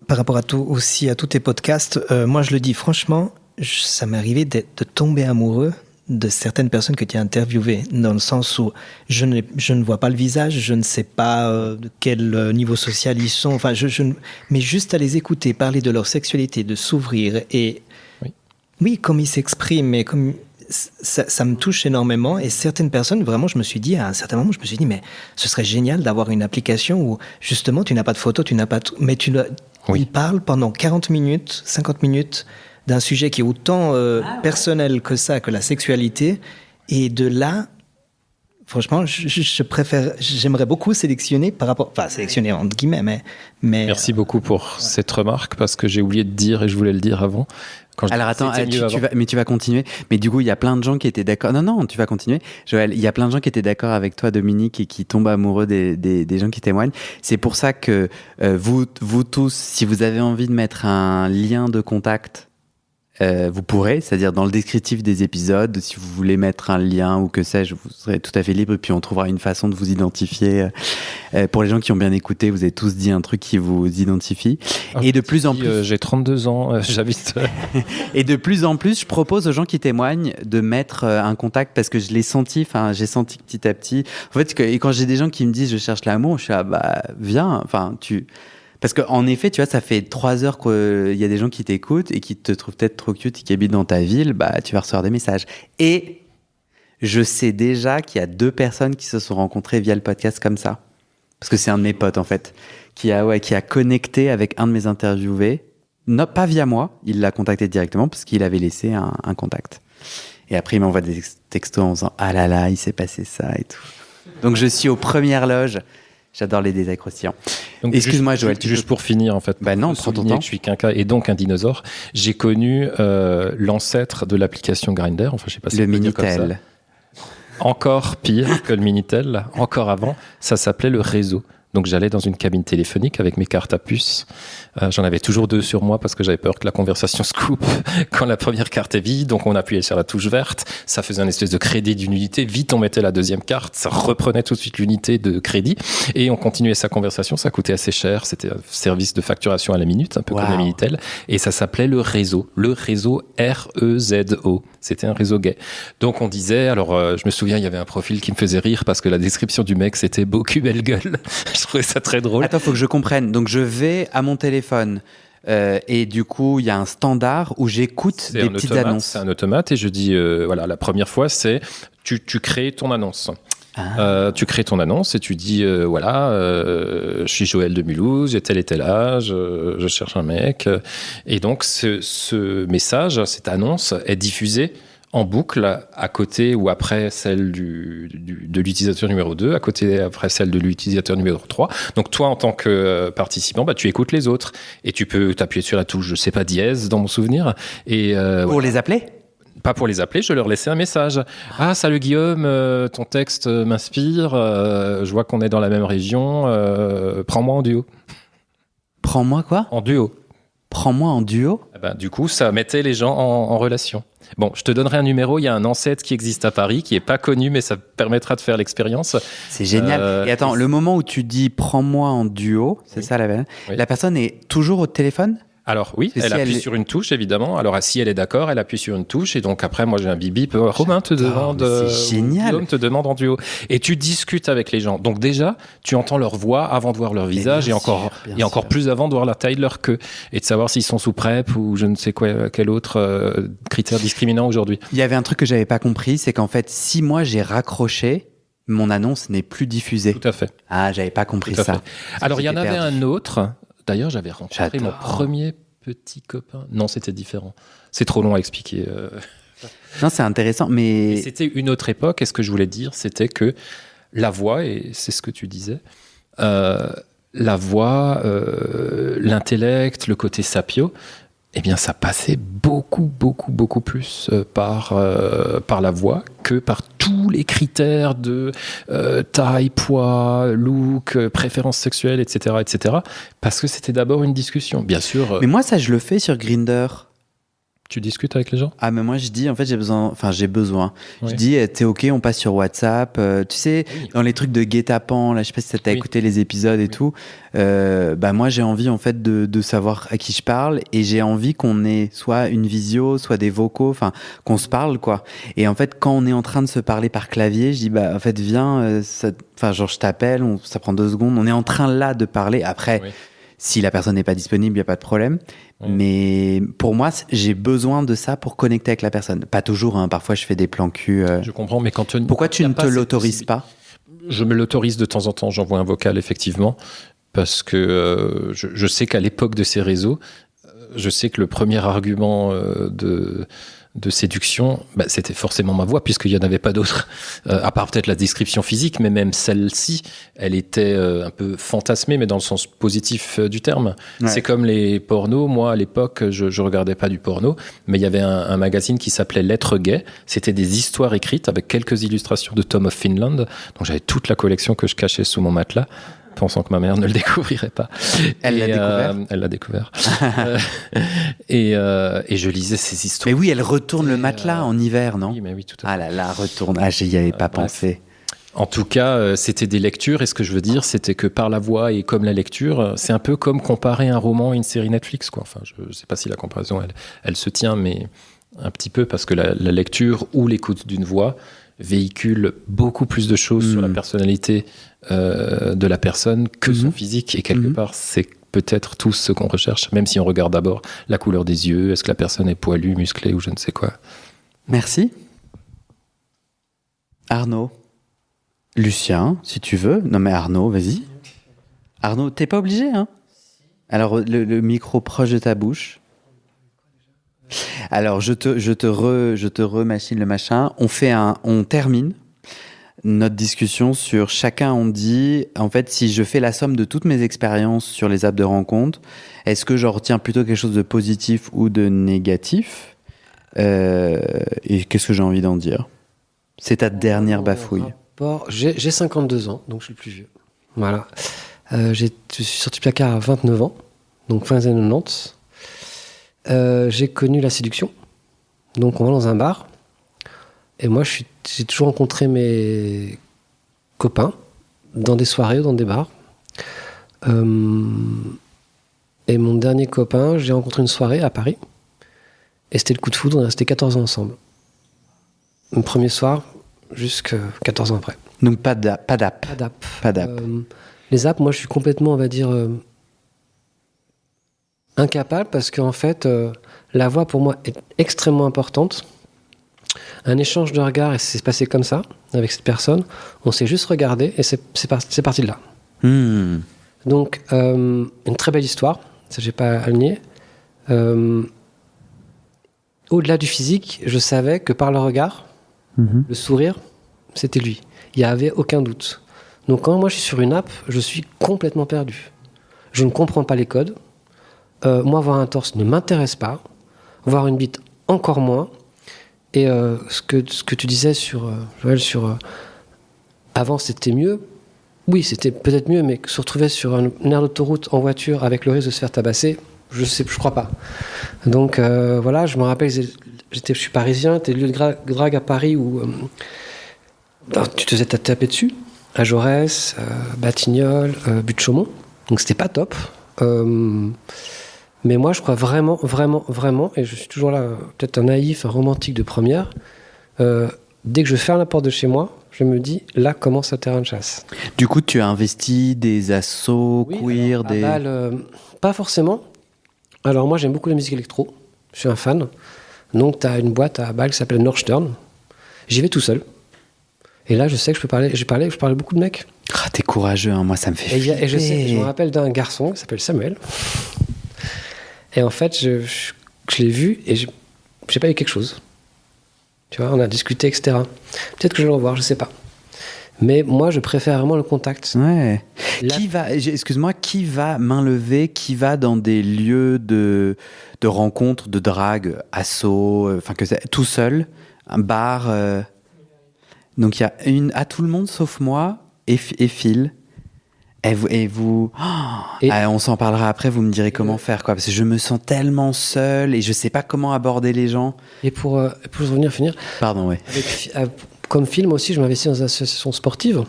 par rapport à aussi à tous tes podcasts. Moi, je le dis franchement, ça m'est arrivé de tomber amoureux de certaines personnes que tu as interviewées, dans le sens où je ne vois pas le visage, je ne sais pas de quel niveau social ils sont, enfin, mais juste à les écouter, parler de leur sexualité, de s'ouvrir, et oui, comme ils s'expriment, et comme ça me touche énormément. Et certaines personnes, vraiment, je me suis dit, à un certain moment, mais ce serait génial d'avoir une application où, justement, tu n'as pas de photo, mais ils parlent pendant 40 minutes, 50 minutes, d'un sujet qui est autant personnel que ça, que la sexualité. Et de là, franchement, j'aimerais beaucoup sélectionner sélectionner entre guillemets, mais Merci beaucoup pour cette remarque, parce que j'ai oublié de dire, et je voulais le dire avant. Alors attends, tu vas continuer. Mais du coup, il y a plein de gens qui étaient d'accord. Non, tu vas continuer. Joël, il y a plein de gens qui étaient d'accord avec toi, Dominique, et qui tombent amoureux des gens qui témoignent. C'est pour ça que vous tous, si vous avez envie de mettre un lien de contact, vous pourrez, c'est-à-dire dans le descriptif des épisodes, si vous voulez mettre un lien ou que sais-je, vous serez tout à fait libre, et puis on trouvera une façon de vous identifier. Pour les gens qui ont bien écouté, vous avez tous dit un truc qui vous identifie. Et de plus en plus... j'ai 32 ans, j'habite... Et de plus en plus, je propose aux gens qui témoignent de mettre un contact, parce que je l'ai senti, j'ai senti petit à petit. En fait, quand j'ai des gens qui me disent « je cherche l'amour », je suis viens, Parce qu'en effet, tu vois, ça fait 3 heures qu'il y a des gens qui t'écoutent et qui te trouvent peut-être trop cute et qui habitent dans ta ville, tu vas recevoir des messages. Et je sais déjà qu'il y a 2 personnes qui se sont rencontrées via le podcast comme ça. Parce que c'est un de mes potes, en fait, qui a connecté avec un de mes interviewés. Non, pas via moi, il l'a contacté directement parce qu'il avait laissé un contact. Et après, il m'envoie des textos en disant « Ah là là, il s'est passé ça et tout ». Donc, je suis aux premières loges. J'adore les détails croustillants. Donc, excuse-moi, Joël. Juste pour finir, en fait. Bah non, prends ton temps. Que je suis quinca et donc un dinosaure. J'ai connu l'ancêtre de l'application Grindr. Enfin, je sais pas si le on peut dire comme ça. Minitel. Encore pire que le Minitel. Encore avant, ça s'appelait le réseau. Donc j'allais dans une cabine téléphonique avec mes cartes à puce. J'en avais toujours 2 sur moi parce que j'avais peur que la conversation se coupe quand la première carte est vide. Donc on appuyait sur la touche verte. Ça faisait un espèce de crédit d'une unité. Vite, on mettait la deuxième carte. Ça reprenait tout de suite l'unité de crédit. Et on continuait sa conversation. Ça coûtait assez cher. C'était un service de facturation à la minute, un peu comme le Minitel. Et ça s'appelait le réseau. Le réseau REZO. C'était un réseau gay. Donc on disait, alors je me souviens, il y avait un profil qui me faisait rire parce que la description du mec, c'était beau cul, belle gueule. Je trouvais ça très drôle. Attends, faut que je comprenne. Donc je vais à mon téléphone et du coup, il y a un standard où j'écoute des petites annonces. C'est un automate et je dis, voilà, la première fois, c'est tu crées ton annonce. Tu crées ton annonce et tu dis voilà, je suis Joël de Mulhouse, j'ai tel et tel âge, je cherche un mec. Et donc ce message, cette annonce est diffusée en boucle à côté ou après celle de l'utilisateur numéro 2, à côté après celle de l'utilisateur numéro 3. Donc toi, en tant que participant, bah, tu écoutes les autres et tu peux t'appuyer sur la touche, je sais pas, dièse dans mon souvenir. Et, pour les appeler ? Pas pour les appeler, je leur laissais un message. Ah, salut Guillaume, ton texte m'inspire, je vois qu'on est dans la même région, prends-moi en duo. Prends-moi quoi ? En duo. Prends-moi en duo ? Eh ben, du coup, ça mettait les gens en relation. Bon, je te donnerai un numéro, il y a un ancêtre qui existe à Paris, qui n'est pas connu, mais ça permettra de faire l'expérience. C'est génial. Et attends, le moment où tu dis « prends-moi en duo », c'est ça la personne est toujours au téléphone ? Alors oui, elle appuie sur une touche, évidemment. Alors si elle est d'accord, elle appuie sur une touche. Et donc après, moi j'ai un bip-bip. Romain te demande... c'est génial. Guillaume te demande en duo. Et tu discutes avec les gens. Donc déjà, tu entends leur voix avant de voir leur visage et encore plus avant de voir la taille de leur queue. Et de savoir s'ils sont sous PrEP ou je ne sais quoi, quel autre critère discriminant aujourd'hui. Il y avait un truc que j'avais pas compris, c'est qu'en fait, si moi j'ai raccroché, mon annonce n'est plus diffusée. Tout à fait. Ah, j'avais pas compris ça. Alors il y en avait un autre... D'ailleurs, j'avais rencontré mon premier petit copain. Non, c'était différent. C'est trop long à expliquer. Non, c'est intéressant, mais... C'était une autre époque. Et ce que je voulais dire, c'était que la voix, et c'est ce que tu disais, la voix, l'intellect, le côté sapio, eh bien, ça passait beaucoup plus par la voix que par tous les critères de taille, poids, look, préférence sexuelle, etc., parce que c'était d'abord une discussion, bien sûr. Mais moi, ça, je le fais sur Grindr. Tu discutes avec les gens ? Ah, mais moi, je dis, en fait, j'ai besoin. Oui. Je dis, t'es OK, on passe sur WhatsApp. Tu sais, dans les trucs de guet-apens, là, je sais pas si t'as écouté les épisodes et tout. Bah, moi, j'ai envie, en fait, de savoir à qui je parle et j'ai envie qu'on ait soit une visio, soit des vocaux, enfin, qu'on se parle, quoi. Et en fait, quand on est en train de se parler par clavier, je dis, bah, en fait, viens, genre, je t'appelle, ça prend 2 secondes. On est en train, là, de parler. Après, si la personne n'est pas disponible, il n'y a pas de problème. Mais pour moi, j'ai besoin de ça pour connecter avec la personne. Pas toujours, hein. Parfois je fais des plans cul. Je comprends, mais quand pourquoi tu ne te l'autorises pas ? Je me l'autorise de temps en temps, j'envoie un vocal, effectivement, parce que je sais qu'à l'époque de ces réseaux, je sais que le premier argument de séduction, bah, c'était forcément ma voix, puisqu'il n'y en avait pas d'autre, à part peut-être la description physique, mais même celle-ci, elle était un peu fantasmée, mais dans le sens positif du terme. Ouais. C'est comme les pornos. Moi, à l'époque, je regardais pas du porno, mais il y avait un magazine qui s'appelait Lettres Gay. C'était des histoires écrites avec quelques illustrations de Tom of Finland. Donc j'avais toute la collection que je cachais sous mon matelas, pensant que ma mère ne le découvrirait pas. Elle l'a découvert. Elle l'a découvert. Et je lisais ces histoires. Mais oui, elle retourne le matelas en hiver, non ? Oui, mais oui, tout à fait. Ah là là, retourne. Ah, j'y avais pas pensé. En tout cas, c'était des lectures, et ce que je veux dire, c'était que par la voix et comme la lecture, c'est un peu comme comparer un roman à une série Netflix, quoi. Enfin, je sais pas si la comparaison, elle se tient, mais un petit peu, parce que la lecture ou l'écoute d'une voix véhicule beaucoup plus de choses sur la personnalité de la personne que son physique, et quelque part c'est peut-être tout ce qu'on recherche, même si on regarde d'abord la couleur des yeux, est-ce que la personne est poilue, musclée ou je ne sais quoi. Merci Arnaud. Lucien, si tu veux. Non mais Arnaud, vas-y. Arnaud, t'es pas obligé, hein. Alors le micro proche de ta bouche. Alors, je te remachine le machin. On termine notre discussion sur chacun. On dit, en fait, si je fais la somme de toutes mes expériences sur les apps de rencontre, est-ce que j'en retiens plutôt quelque chose de positif ou de négatif? Et qu'est-ce que j'ai envie d'en dire? C'est ta dernière bafouille. J'ai 52 ans, donc je suis le plus vieux. Voilà. Je suis sorti du placard à 29 ans, donc fin des années 90. J'ai connu la séduction. Donc on va dans un bar. Et moi, j'ai toujours rencontré mes copains dans des soirées ou dans des bars. Et mon dernier copain, j'ai rencontré une soirée à Paris. Et c'était le coup de foudre, on est resté 14 ans ensemble. Le premier soir, jusqu'à 14 ans après. Donc pas d'app. Pas d'app. Pas d'app. Les apps, moi, je suis complètement, on va dire, incapable parce qu'en fait, la voix pour moi est extrêmement importante. Un échange de regards, et c'est passé comme ça, avec cette personne. On s'est juste regardé et c'est parti de là. Donc, une très belle histoire, ça j'ai pas à le nier. Au-delà du physique, je savais que par le regard, le sourire, c'était lui. Il n'y avait aucun doute. Donc quand moi je suis sur une app, je suis complètement perdu. Je ne comprends pas les codes. Moi, voir un torse ne m'intéresse pas. Voir une bite, encore moins. Et ce que tu disais sur Joël, avant c'était mieux. Oui, c'était peut-être mieux, mais se retrouver sur une aire d'autoroute en voiture avec le risque de se faire tabasser, je crois pas. Donc voilà, je me rappelle, je suis parisien, t'es lieu de drague à Paris où tu te faisais taper dessus, à Jaurès, Batignolles, Butte Chaumont. Donc c'était pas top. Mais moi, je crois vraiment, et je suis toujours là, peut-être un naïf, un romantique de première, dès que je ferme la porte de chez moi, je me dis, là commence un terrain de chasse. Du coup, tu as investi des assos queer, alors, à Bâle, pas forcément. Alors moi, j'aime beaucoup la musique électro, je suis un fan. Donc, tu as une boîte à Bâle qui s'appelle Nordstern. J'y vais tout seul. Et là, je sais que je parlais beaucoup de mecs. Ah, t'es courageux, hein. Moi ça me fait et je me rappelle d'un garçon qui s'appelle Samuel. Et en fait, je l'ai vu et j'ai pas eu quelque chose. Tu vois, on a discuté, etc. Peut-être que je vais le revoir, je sais pas. Mais moi, je préfère vraiment le contact. Ouais. Excuse-moi, qui va main levée, qui va dans des lieux de rencontres, de drague, assaut, tout seul, un bar. Donc il y a à tout le monde sauf moi et Phil. Et vous, on s'en parlera après, vous me direz comment faire, quoi, parce que je me sens tellement seul et je sais pas comment aborder les gens. Et pour finir. Pardon, ouais. Comme film aussi, je m'investis dans une association sportive.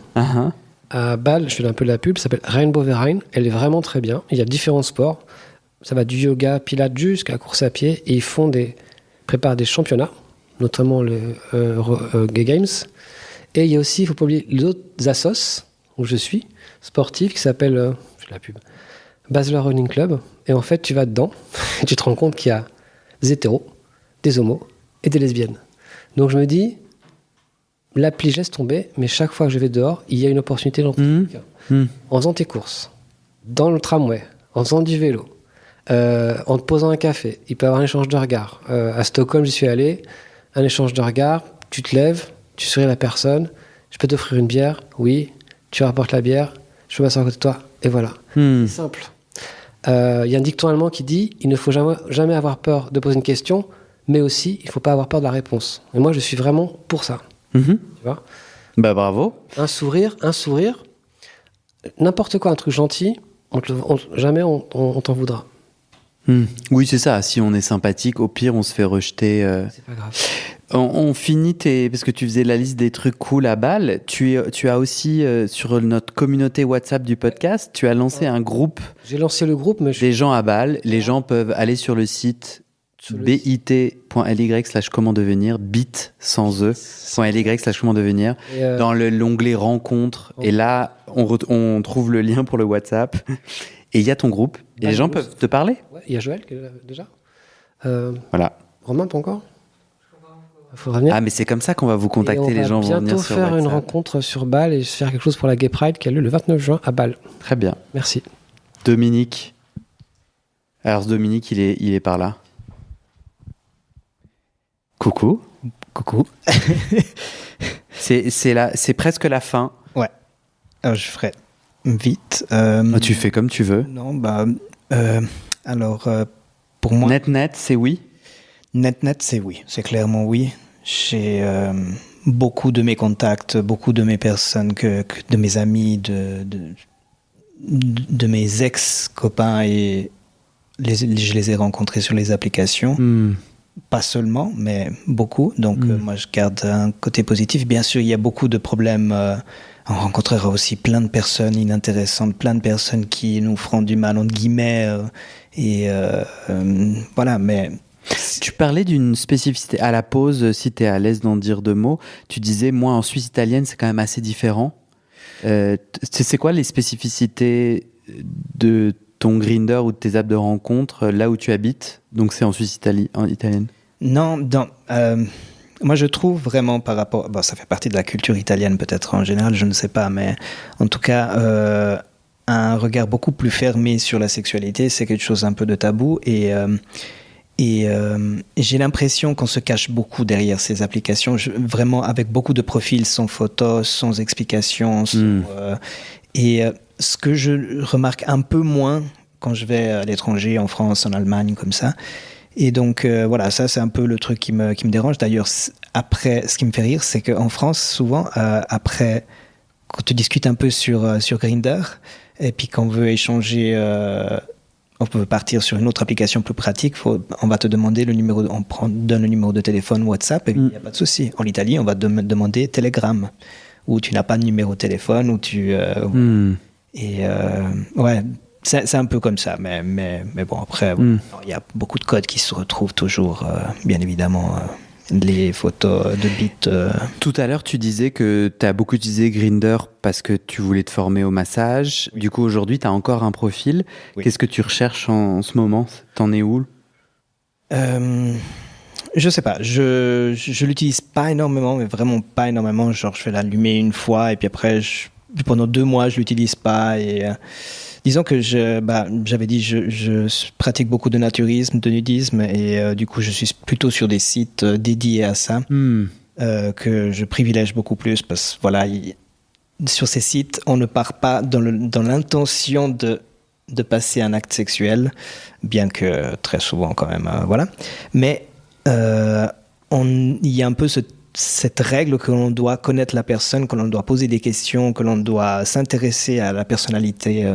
À Bâle, je fais un peu de la pub, ça s'appelle Rainbow Verein. Elle est vraiment très bien. Il y a différents sports. Ça va du yoga, pilates jusqu'à la course à pied. Et ils préparent des championnats, notamment le Gay Games. Et il y a aussi, il ne faut pas oublier, les autres assos où je suis, sportif, qui s'appelle, je fais la pub, Basler Running Club. Et en fait, tu vas dedans et tu te rends compte qu'il y a des hétéros, des homos et des lesbiennes. Donc je me dis, l'appli laisse tomber, mais chaque fois que je vais dehors, il y a une opportunité d'emploi. En faisant tes courses, dans le tramway, en faisant du vélo, en te posant un café, il peut y avoir un échange de regards. À Stockholm, j'y suis allé, un échange de regards, tu te lèves, tu souris à la personne, je peux t'offrir une bière, oui, tu rapportes la bière, je peux m'asseoir à côté de toi, et voilà. C'est simple. Il y a un dicton allemand qui dit, il ne faut jamais avoir peur de poser une question, mais aussi, il ne faut pas avoir peur de la réponse. Et moi, je suis vraiment pour ça. Tu vois ? Bah bravo. Un sourire, n'importe quoi, un truc gentil, jamais on t'en voudra. Oui, c'est ça. Si on est sympathique, au pire, on se fait rejeter. C'est pas grave. On finit parce que tu faisais la liste des trucs cool à Bâle. Tu as aussi, sur notre communauté WhatsApp du podcast, tu as lancé un groupe. J'ai lancé le groupe, mais des gens à Bâle. Les gens peuvent aller sur le site bit.ly/comment devenir, bit sans e.ly/comment devenir, dans l'onglet rencontres. Et là, on trouve le lien pour le WhatsApp. Et il y a ton groupe. Et les gens peuvent te parler. Ouais, il y a Joël qui est là, déjà. Voilà. Romain, pas encore. Il faudra venir. Ah, mais c'est comme ça qu'on va vous contacter. Les gens vont venir sur WhatsApp. On va bientôt faire une rencontre sur Bâle et faire quelque chose pour la Gay Pride qui a lieu le 29 juin à Bâle. Très bien. Merci. Dominique. Alors, Dominique, il est par là. Coucou. Coucou. C'est presque la fin. Ouais. Alors, je ferai vite. Tu fais comme tu veux. Non, pour moi... Net, c'est oui. Net, c'est oui. C'est clairement oui. J'ai beaucoup de mes contacts, beaucoup de mes personnes, de mes amis, de mes ex-copains, et je les ai rencontrés sur les applications. Pas seulement, mais beaucoup. Donc, moi, je garde un côté positif. Bien sûr, il y a beaucoup de problèmes. On rencontrera aussi plein de personnes inintéressantes, plein de personnes qui nous feront du mal, entre guillemets. Voilà, mais... Tu parlais d'une spécificité à la pause, si tu es à l'aise d'en dire deux mots. Tu disais, moi, en Suisse italienne, c'est quand même assez différent. C'est quoi les spécificités de ton Grindr ou de tes apps de rencontre là où tu habites? Donc, c'est en Suisse italienne. Non, moi, je trouve vraiment par rapport... Bon, ça fait partie de la culture italienne, peut-être en général, je ne sais pas, mais en tout cas, un regard beaucoup plus fermé sur la sexualité, c'est quelque chose un peu de tabou, et j'ai l'impression qu'on se cache beaucoup derrière ces applications, vraiment avec beaucoup de profils sans photos, sans explications. Ce que je remarque un peu moins quand je vais à l'étranger, en France, en Allemagne, comme ça. Et donc, voilà, ça, c'est un peu le truc qui me dérange. D'ailleurs, après, ce qui me fait rire, c'est qu'en France, souvent, après, quand tu discutes un peu sur Grindr, et puis qu'on veut échanger... on peut partir sur une autre application plus pratique. On va te demander le numéro, donne le numéro de téléphone WhatsApp, et il n'y a pas de souci. En Italie, on va te demander Telegram, où tu n'as pas de numéro de téléphone, où tu... ouais, c'est un peu comme ça. Mais bon, après, il y a beaucoup de codes qui se retrouvent toujours, bien évidemment. Les photos de bits. Tout à l'heure, tu disais que tu as beaucoup utilisé Grindr parce que tu voulais te former au massage. Oui. Du coup, aujourd'hui, tu as encore un profil. Oui. Qu'est-ce que tu recherches en ce moment? T'en es où? Je sais pas. Je l'utilise pas énormément, mais vraiment pas énormément. Genre, je vais l'allumer une fois et puis après, pendant 2 mois, je l'utilise pas. Et disons que j'avais dit, je pratique beaucoup de naturisme, de nudisme, et du coup, je suis plutôt sur des sites dédiés à ça, que je privilège beaucoup plus, parce que voilà, sur ces sites, on ne part pas dans l'intention de passer un acte sexuel, bien que très souvent quand même, voilà. Mais il y a un peu cette règle que l'on doit connaître la personne, que l'on doit poser des questions, que l'on doit s'intéresser à la personnalité.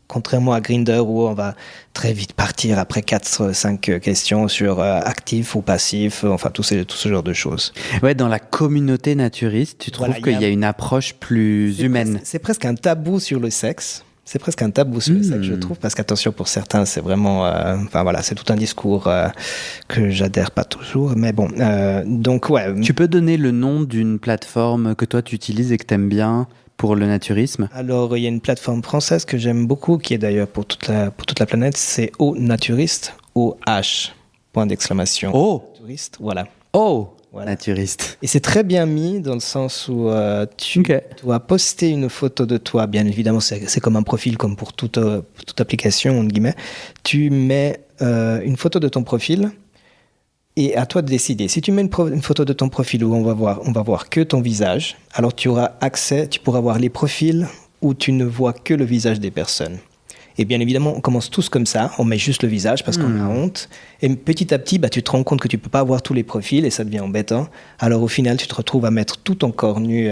Contrairement à Grindr, où on va très vite partir après 4-5 questions sur actif ou passif, enfin tout ce genre de choses. Ouais, dans la communauté naturiste, tu trouves qu'il y a une approche plus humaine. C'est presque un tabou sur le sexe. C'est presque un tabou sur le sexe, je trouve, parce qu'attention, pour certains, c'est vraiment... Enfin voilà, c'est tout un discours que j'adhère pas toujours, mais bon, donc ouais. Tu peux donner le nom d'une plateforme que toi tu utilises et que t'aimes bien pour le naturisme? Alors, il y a une plateforme française que j'aime beaucoup, qui est d'ailleurs pour toute la planète, c'est O Naturiste, OH, point d'exclamation. Oh Naturiste, voilà. Oh voilà. Naturiste. Et c'est très bien mis dans le sens où tu dois poster une photo de toi. Bien évidemment, c'est comme un profil, comme pour toute application, entre guillemets. Tu mets une photo de ton profil et à toi de décider. Si tu mets une photo de ton profil où on va voir que ton visage, alors tu auras accès, tu pourras voir les profils où tu ne vois que le visage des personnes. Et bien évidemment, on commence tous comme ça, on met juste le visage parce qu'on a honte. Et petit à petit, tu te rends compte que tu ne peux pas avoir tous les profils et ça devient embêtant. Alors au final, tu te retrouves à mettre tout ton corps nu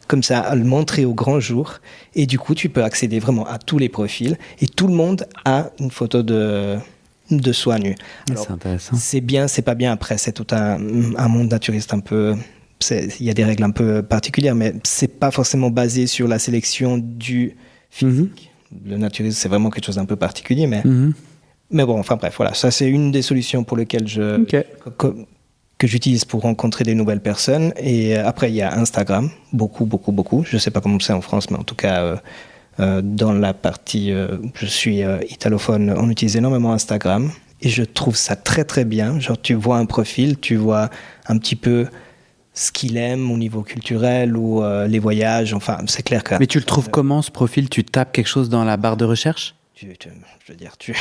comme ça, à le montrer au grand jour. Et du coup, tu peux accéder vraiment à tous les profils. Et tout le monde a une photo de soi nu. Alors, c'est intéressant. C'est bien, c'est pas bien. Après, c'est tout un monde naturiste un peu... Il y a des règles un peu particulières, mais c'est pas forcément basé sur la sélection du physique. Le naturisme, c'est vraiment quelque chose d'un peu particulier, mais bon, enfin bref, voilà. Ça, c'est une des solutions pour lesquelles que j'utilise pour rencontrer des nouvelles personnes. Et après, il y a Instagram, beaucoup. Je ne sais pas comment c'est en France, mais en tout cas, dans la partie je suis italophone, on utilise énormément Instagram. Et je trouve ça très, très bien. Genre, tu vois un profil, tu vois un petit peu ce qu'il aime au niveau culturel ou les voyages, enfin, c'est clair que... Mais tu le trouves comment, ce profil? Tu tapes quelque chose dans la barre de recherche? Je veux dire, tu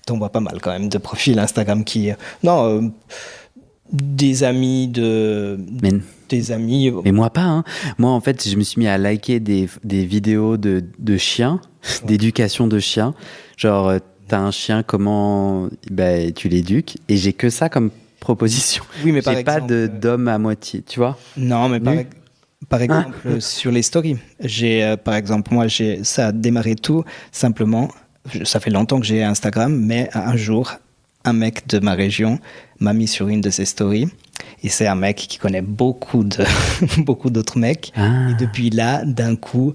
t'en vois pas mal quand même de profils Instagram qui... Non, Des amis Mais, des amis. mais moi pas, hein. Moi, en fait, je me suis mis à liker des vidéos de chiens, d'éducation de chiens. Genre, t'as un chien, comment tu l'éduques. Et j'ai que ça comme proposition. Oui, mais par J'ai pas exemple, d'homme à moitié, tu vois. Non, mais Nu. par exemple, sur les stories, par exemple, ça a démarré tout simplement. Ça fait longtemps que j'ai Instagram, mais un jour, un mec de ma région m'a mis sur une de ses stories. Et c'est un mec qui connaît beaucoup d'autres mecs. Ah. Et depuis là, d'un coup,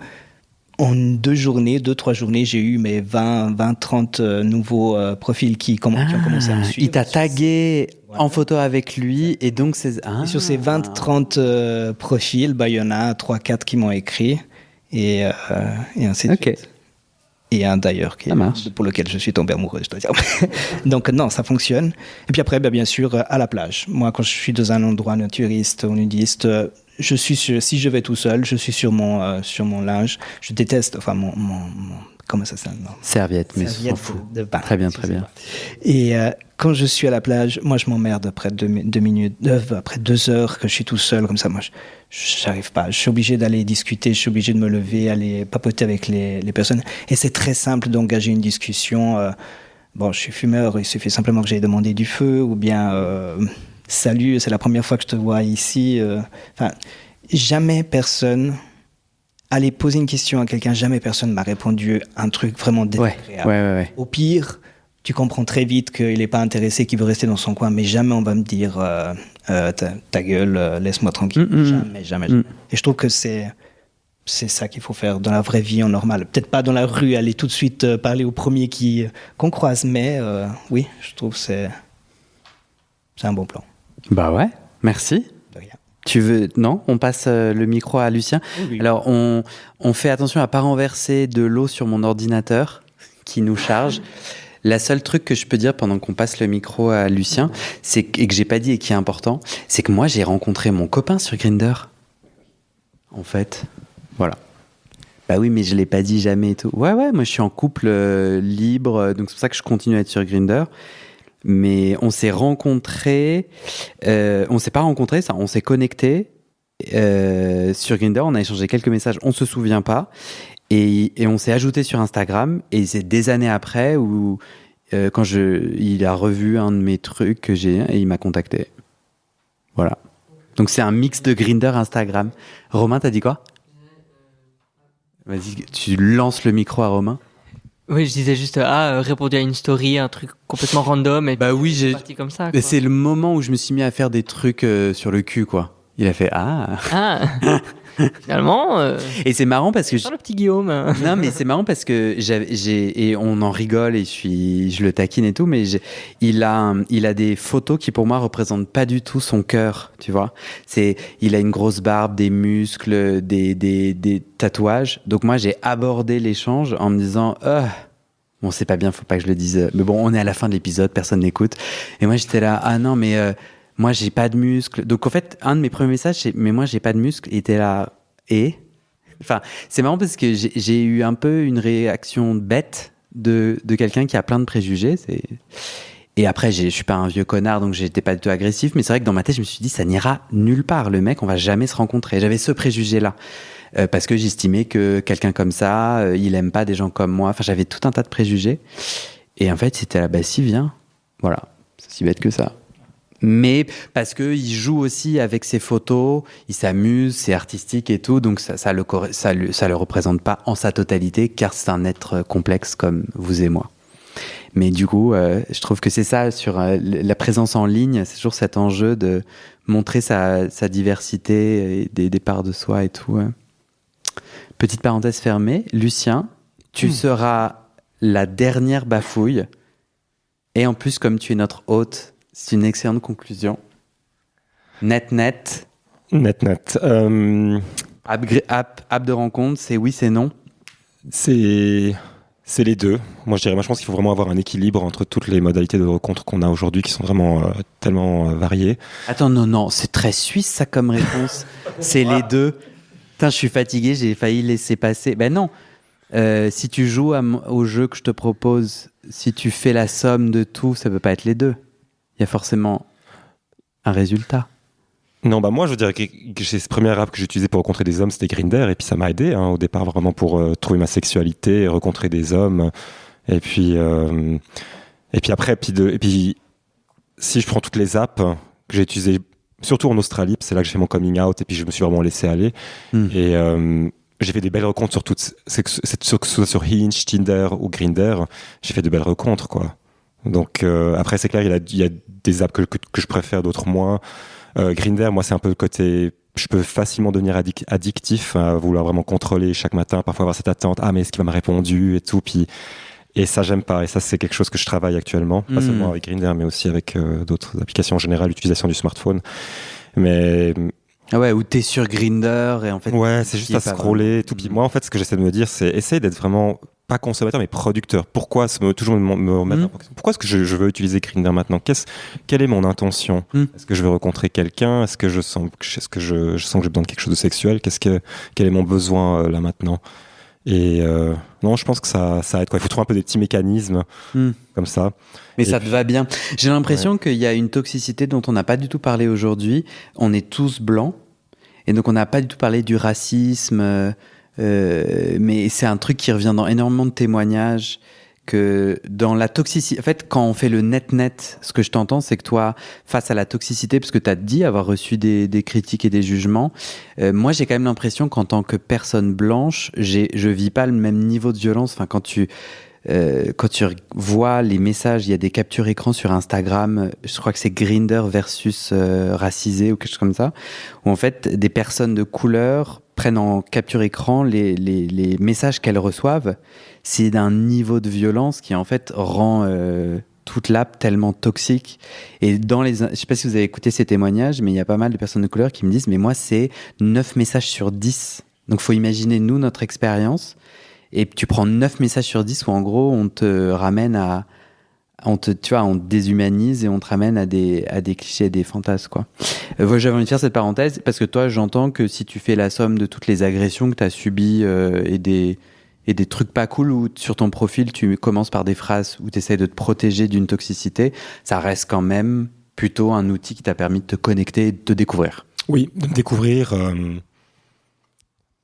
en 2-3 journées, j'ai eu mes 20-30 nouveaux profils qui ont commencé à me suivre. Il t'a tagué Voilà. en photo avec lui et donc c'est... Et sur ces 20-30 profils, il y en a 3-4 qui m'ont écrit et ainsi de Ok. suite. Et un d'ailleurs Ça marche. pour lequel je suis tombé amoureux, je dois dire. Donc non, ça fonctionne. Et puis après, bien sûr, à la plage. Moi, quand je suis dans un endroit naturiste ou nudiste, si je vais tout seul, je suis sur mon linge. Je déteste, enfin comment ça s'appelle, non. Serviette, mais on Serviette s'en fout. de bain. Très bien, très bien. Et quand je suis à la plage, moi je m'emmerde après 2 minutes, après 2 heures que je suis tout seul comme ça. Moi, j'arrive pas. Je suis obligé d'aller discuter, je suis obligé de me lever, aller papoter avec les personnes. Et c'est très simple d'engager une discussion. Bon, je suis fumeur, il suffit simplement que j'aille demander du feu ou bien salut, c'est la première fois que je te vois ici. Enfin, jamais personne. Aller poser une question à quelqu'un, jamais personne m'a répondu un truc vraiment Ouais, désagréable. ouais. Au pire, tu comprends très vite qu'il n'est pas intéressé, qu'il veut rester dans son coin, mais jamais on va me dire ta gueule, laisse-moi tranquille. Jamais. Et je trouve que c'est ça qu'il faut faire dans la vraie vie en normal. Peut-être pas dans la rue, aller tout de suite parler au premier qu'on croise, mais oui, je trouve que c'est un bon plan. Bah ouais, merci. De rien. Tu veux... Non, on passe le micro à Lucien. Oui. Alors, on fait attention à pas renverser de l'eau sur mon ordinateur qui nous charge. La seule truc que je peux dire pendant qu'on passe le micro à Lucien, et que j'ai pas dit et qui est important, c'est que moi, j'ai rencontré mon copain sur Grindr. En fait, voilà. Bah oui, mais je l'ai pas dit jamais et tout. Ouais, moi, je suis en couple libre, donc c'est pour ça que je continue à être sur Grindr. Mais on s'est rencontrés, on s'est pas rencontrés, ça, on s'est connectés sur Grindr, on a échangé quelques messages, on se souvient pas, et on s'est ajouté sur Instagram, et c'est des années après où il a revu un de mes trucs que j'ai, et il m'a contacté. Voilà. Donc c'est un mix de Grindr Instagram. Romain, t'as dit quoi ? Vas-y, tu lances le micro à Romain. Oui, je disais juste, répondu à une story, un truc complètement random, et Bah oui, c'est parti comme ça. Mais Quoi. c'est le moment où je me suis mis à faire des trucs sur le cul, quoi. Il a fait ah. Finalement. Et c'est marrant parce que Le petit Guillaume. non, mais c'est marrant parce que et on en rigole et je le taquine et tout, mais il a des photos qui pour moi représentent pas du tout son cœur, tu vois. Il a une grosse barbe, des muscles, des tatouages. Donc moi j'ai abordé l'échange en me disant bon, c'est pas bien, faut pas que je le dise. Mais bon, on est à la fin de l'épisode, personne n'écoute. Et moi j'étais là, ah non, mais moi j'ai pas de muscles. Donc en fait, un de mes premiers messages c'est mais moi j'ai pas de muscles. Et était là enfin, c'est marrant parce que j'ai eu un peu une réaction bête de quelqu'un qui a plein de préjugés. Et après, je suis pas un vieux connard, donc j'étais pas du tout agressif. Mais c'est vrai que dans ma tête, je me suis dit, ça n'ira nulle part. Le mec, on va jamais se rencontrer. J'avais ce préjugé-là. Parce que j'estimais que quelqu'un comme ça, il aime pas des gens comme moi. Enfin, j'avais tout un tas de préjugés. Et en fait, c'était là, bah si, viens. Voilà. C'est si bête que ça. Mais parce qu'il joue aussi avec ses photos, il s'amuse, c'est artistique et tout, donc ça le représente pas en sa totalité, car c'est un être complexe comme vous et moi. Mais du coup, je trouve que c'est ça, sur la présence en ligne, c'est toujours cet enjeu de montrer sa diversité, et des parts de soi et tout. Petite parenthèse fermée, Lucien, tu seras la dernière bafouille, et en plus, comme tu es notre hôte, c'est une excellente conclusion. Net. App de rencontre, c'est oui, c'est non. C'est les deux. Moi, je pense qu'il faut vraiment avoir un équilibre entre toutes les modalités de rencontre qu'on a aujourd'hui, qui sont vraiment tellement variées. Attends, non, c'est très suisse, ça, comme réponse. C'est les deux. Putain, je suis fatigué, j'ai failli laisser passer. Ben non. Si tu joues au jeu que je te propose, si tu fais la somme de tout, ça peut pas être les deux. Il y a forcément un résultat. Non, moi je dirais que ce premier app que j'ai utilisé pour rencontrer des hommes, c'était Grindr, et puis ça m'a aidé au départ vraiment pour trouver ma sexualité, rencontrer des hommes, et puis après, et puis si je prends toutes les apps que j'ai utilisées, surtout en Australie, c'est là que j'ai fait mon coming out, et puis je me suis vraiment laissé aller, et j'ai fait des belles rencontres sur toutes, que ce soit sur Hinge, Tinder ou Grindr, j'ai fait de belles rencontres, quoi. Donc après c'est clair, il y a des apps que je préfère, d'autres moins. Grindr, moi c'est un peu le côté, je peux facilement devenir addictif, à vouloir vraiment contrôler chaque matin, parfois avoir cette attente, mais est-ce qu'il va m'a répondu et tout, et ça j'aime pas, et ça c'est quelque chose que je travaille actuellement, pas seulement avec Grindr mais aussi avec d'autres applications en général, l'utilisation du smartphone. Mais ouais, ou t'es sur Grindr et en fait ouais, c'est juste à scroller et tout. Puis moi en fait ce que j'essaie de me dire, c'est essayer d'être vraiment pas consommateur mais producteur. Pourquoi toujours me remettre pourquoi est-ce que je veux utiliser Grindr maintenant? Quelle est mon intention? Est-ce que je veux rencontrer quelqu'un? Est-ce que je sens que j'ai besoin de quelque chose de sexuel? Quel est mon besoin là maintenant? Et non, je pense que ça aide, quoi. Il faut trouver un peu des petits mécanismes comme ça. Mais ça te va bien. J'ai l'impression qu'il y a une toxicité dont on n'a pas du tout parlé aujourd'hui. On est tous blancs et donc on n'a pas du tout parlé du racisme. Mais c'est un truc qui revient dans énormément de témoignages, que dans la toxicité, en fait, quand on fait le net, ce que je t'entends, c'est que toi, face à la toxicité, parce que tu as dit avoir reçu des critiques et des jugements, moi j'ai quand même l'impression qu'en tant que personne blanche, je vis pas le même niveau de violence. Enfin, quand tu vois les messages, il y a des captures écran sur Instagram, je crois que c'est Grindr versus racisé ou quelque chose comme ça, où en fait des personnes de couleur prennent en capture écran les messages qu'elles reçoivent. C'est d'un niveau de violence qui en fait rend toute l'app tellement toxique. Et je sais pas si vous avez écouté ces témoignages, mais il y a pas mal de personnes de couleur qui me disent mais moi c'est 9 messages sur 10. Donc faut imaginer nous notre expérience. Et tu prends 9 messages sur 10 où en gros on te ramène on te déshumanise et on te ramène à des clichés, des fantasmes, quoi. J'avais envie de faire cette parenthèse parce que toi, j'entends que si tu fais la somme de toutes les agressions que tu as subies et des trucs pas cool où sur ton profil tu commences par des phrases où tu essaies de te protéger d'une toxicité, ça reste quand même plutôt un outil qui t'a permis de te connecter et de te découvrir. Oui, de me découvrir.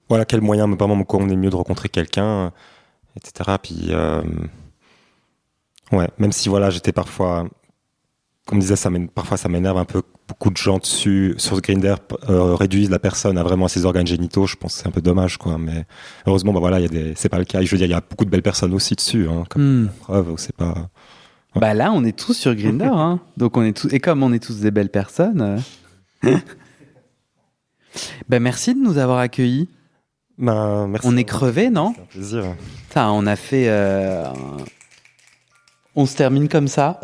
Voilà, quel moyen me convenait mieux de rencontrer quelqu'un, etc. Puis, ouais, même si voilà, j'étais parfois, comme je disais, parfois ça m'énerve un peu. Beaucoup de gens dessus, sur Grindr, réduisent la personne à vraiment ses organes génitaux. Je pense que c'est un peu dommage, quoi. Mais heureusement, voilà, c'est pas le cas. Je veux dire, il y a beaucoup de belles personnes aussi dessus, comme preuve, où c'est pas. Ouais. Bah là, on est tous sur Grindr, hein. Donc et comme on est tous des belles personnes. Merci de nous avoir accueillis. Merci. On est crevés, non? C'est un plaisir. On a fait. On se termine comme ça.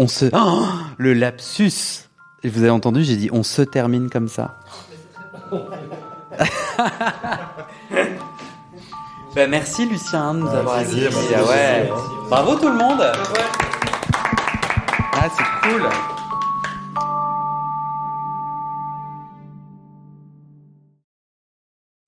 Le lapsus. Vous avez entendu, j'ai dit on se termine comme ça. Merci Lucien de nous avoir accueillis. Ouais. Bravo tout le monde. Ah, c'est cool.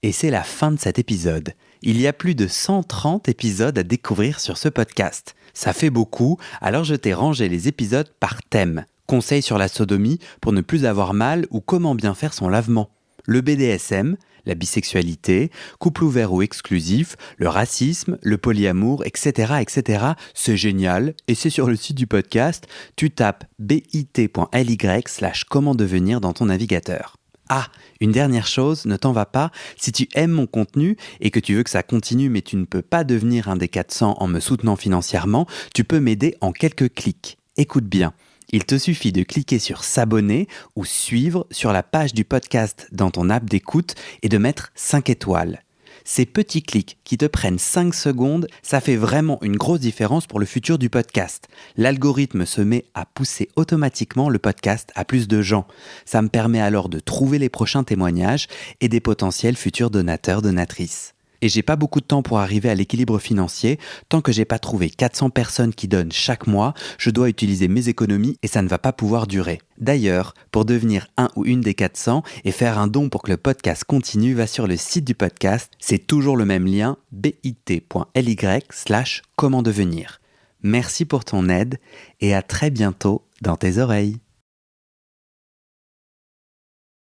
Et c'est la fin de cet épisode. Il y a plus de 130 épisodes à découvrir sur ce podcast. Ça fait beaucoup, alors je t'ai rangé les épisodes par thème. Conseils sur la sodomie pour ne plus avoir mal ou comment bien faire son lavement. Le BDSM, la bisexualité, couple ouvert ou exclusif, le racisme, le polyamour, etc. etc. C'est génial et c'est sur le site du podcast. Tu tapes bit.ly/comment devenir dans ton navigateur. Ah, une dernière chose, ne t'en va pas, si tu aimes mon contenu et que tu veux que ça continue mais tu ne peux pas devenir un des 400 en me soutenant financièrement, tu peux m'aider en quelques clics. Écoute bien, il te suffit de cliquer sur s'abonner ou suivre sur la page du podcast dans ton app d'écoute et de mettre 5 étoiles. Ces petits clics qui te prennent 5 secondes, ça fait vraiment une grosse différence pour le futur du podcast. L'algorithme se met à pousser automatiquement le podcast à plus de gens. Ça me permet alors de trouver les prochains témoignages et des potentiels futurs donateurs, donatrices. Et j'ai pas beaucoup de temps pour arriver à l'équilibre financier. Tant que j'ai pas trouvé 400 personnes qui donnent chaque mois, je dois utiliser mes économies et ça ne va pas pouvoir durer. D'ailleurs, pour devenir un ou une des 400 et faire un don pour que le podcast continue, va sur le site du podcast. C'est toujours le même lien, bit.ly/comment devenir. Merci pour ton aide et à très bientôt dans tes oreilles.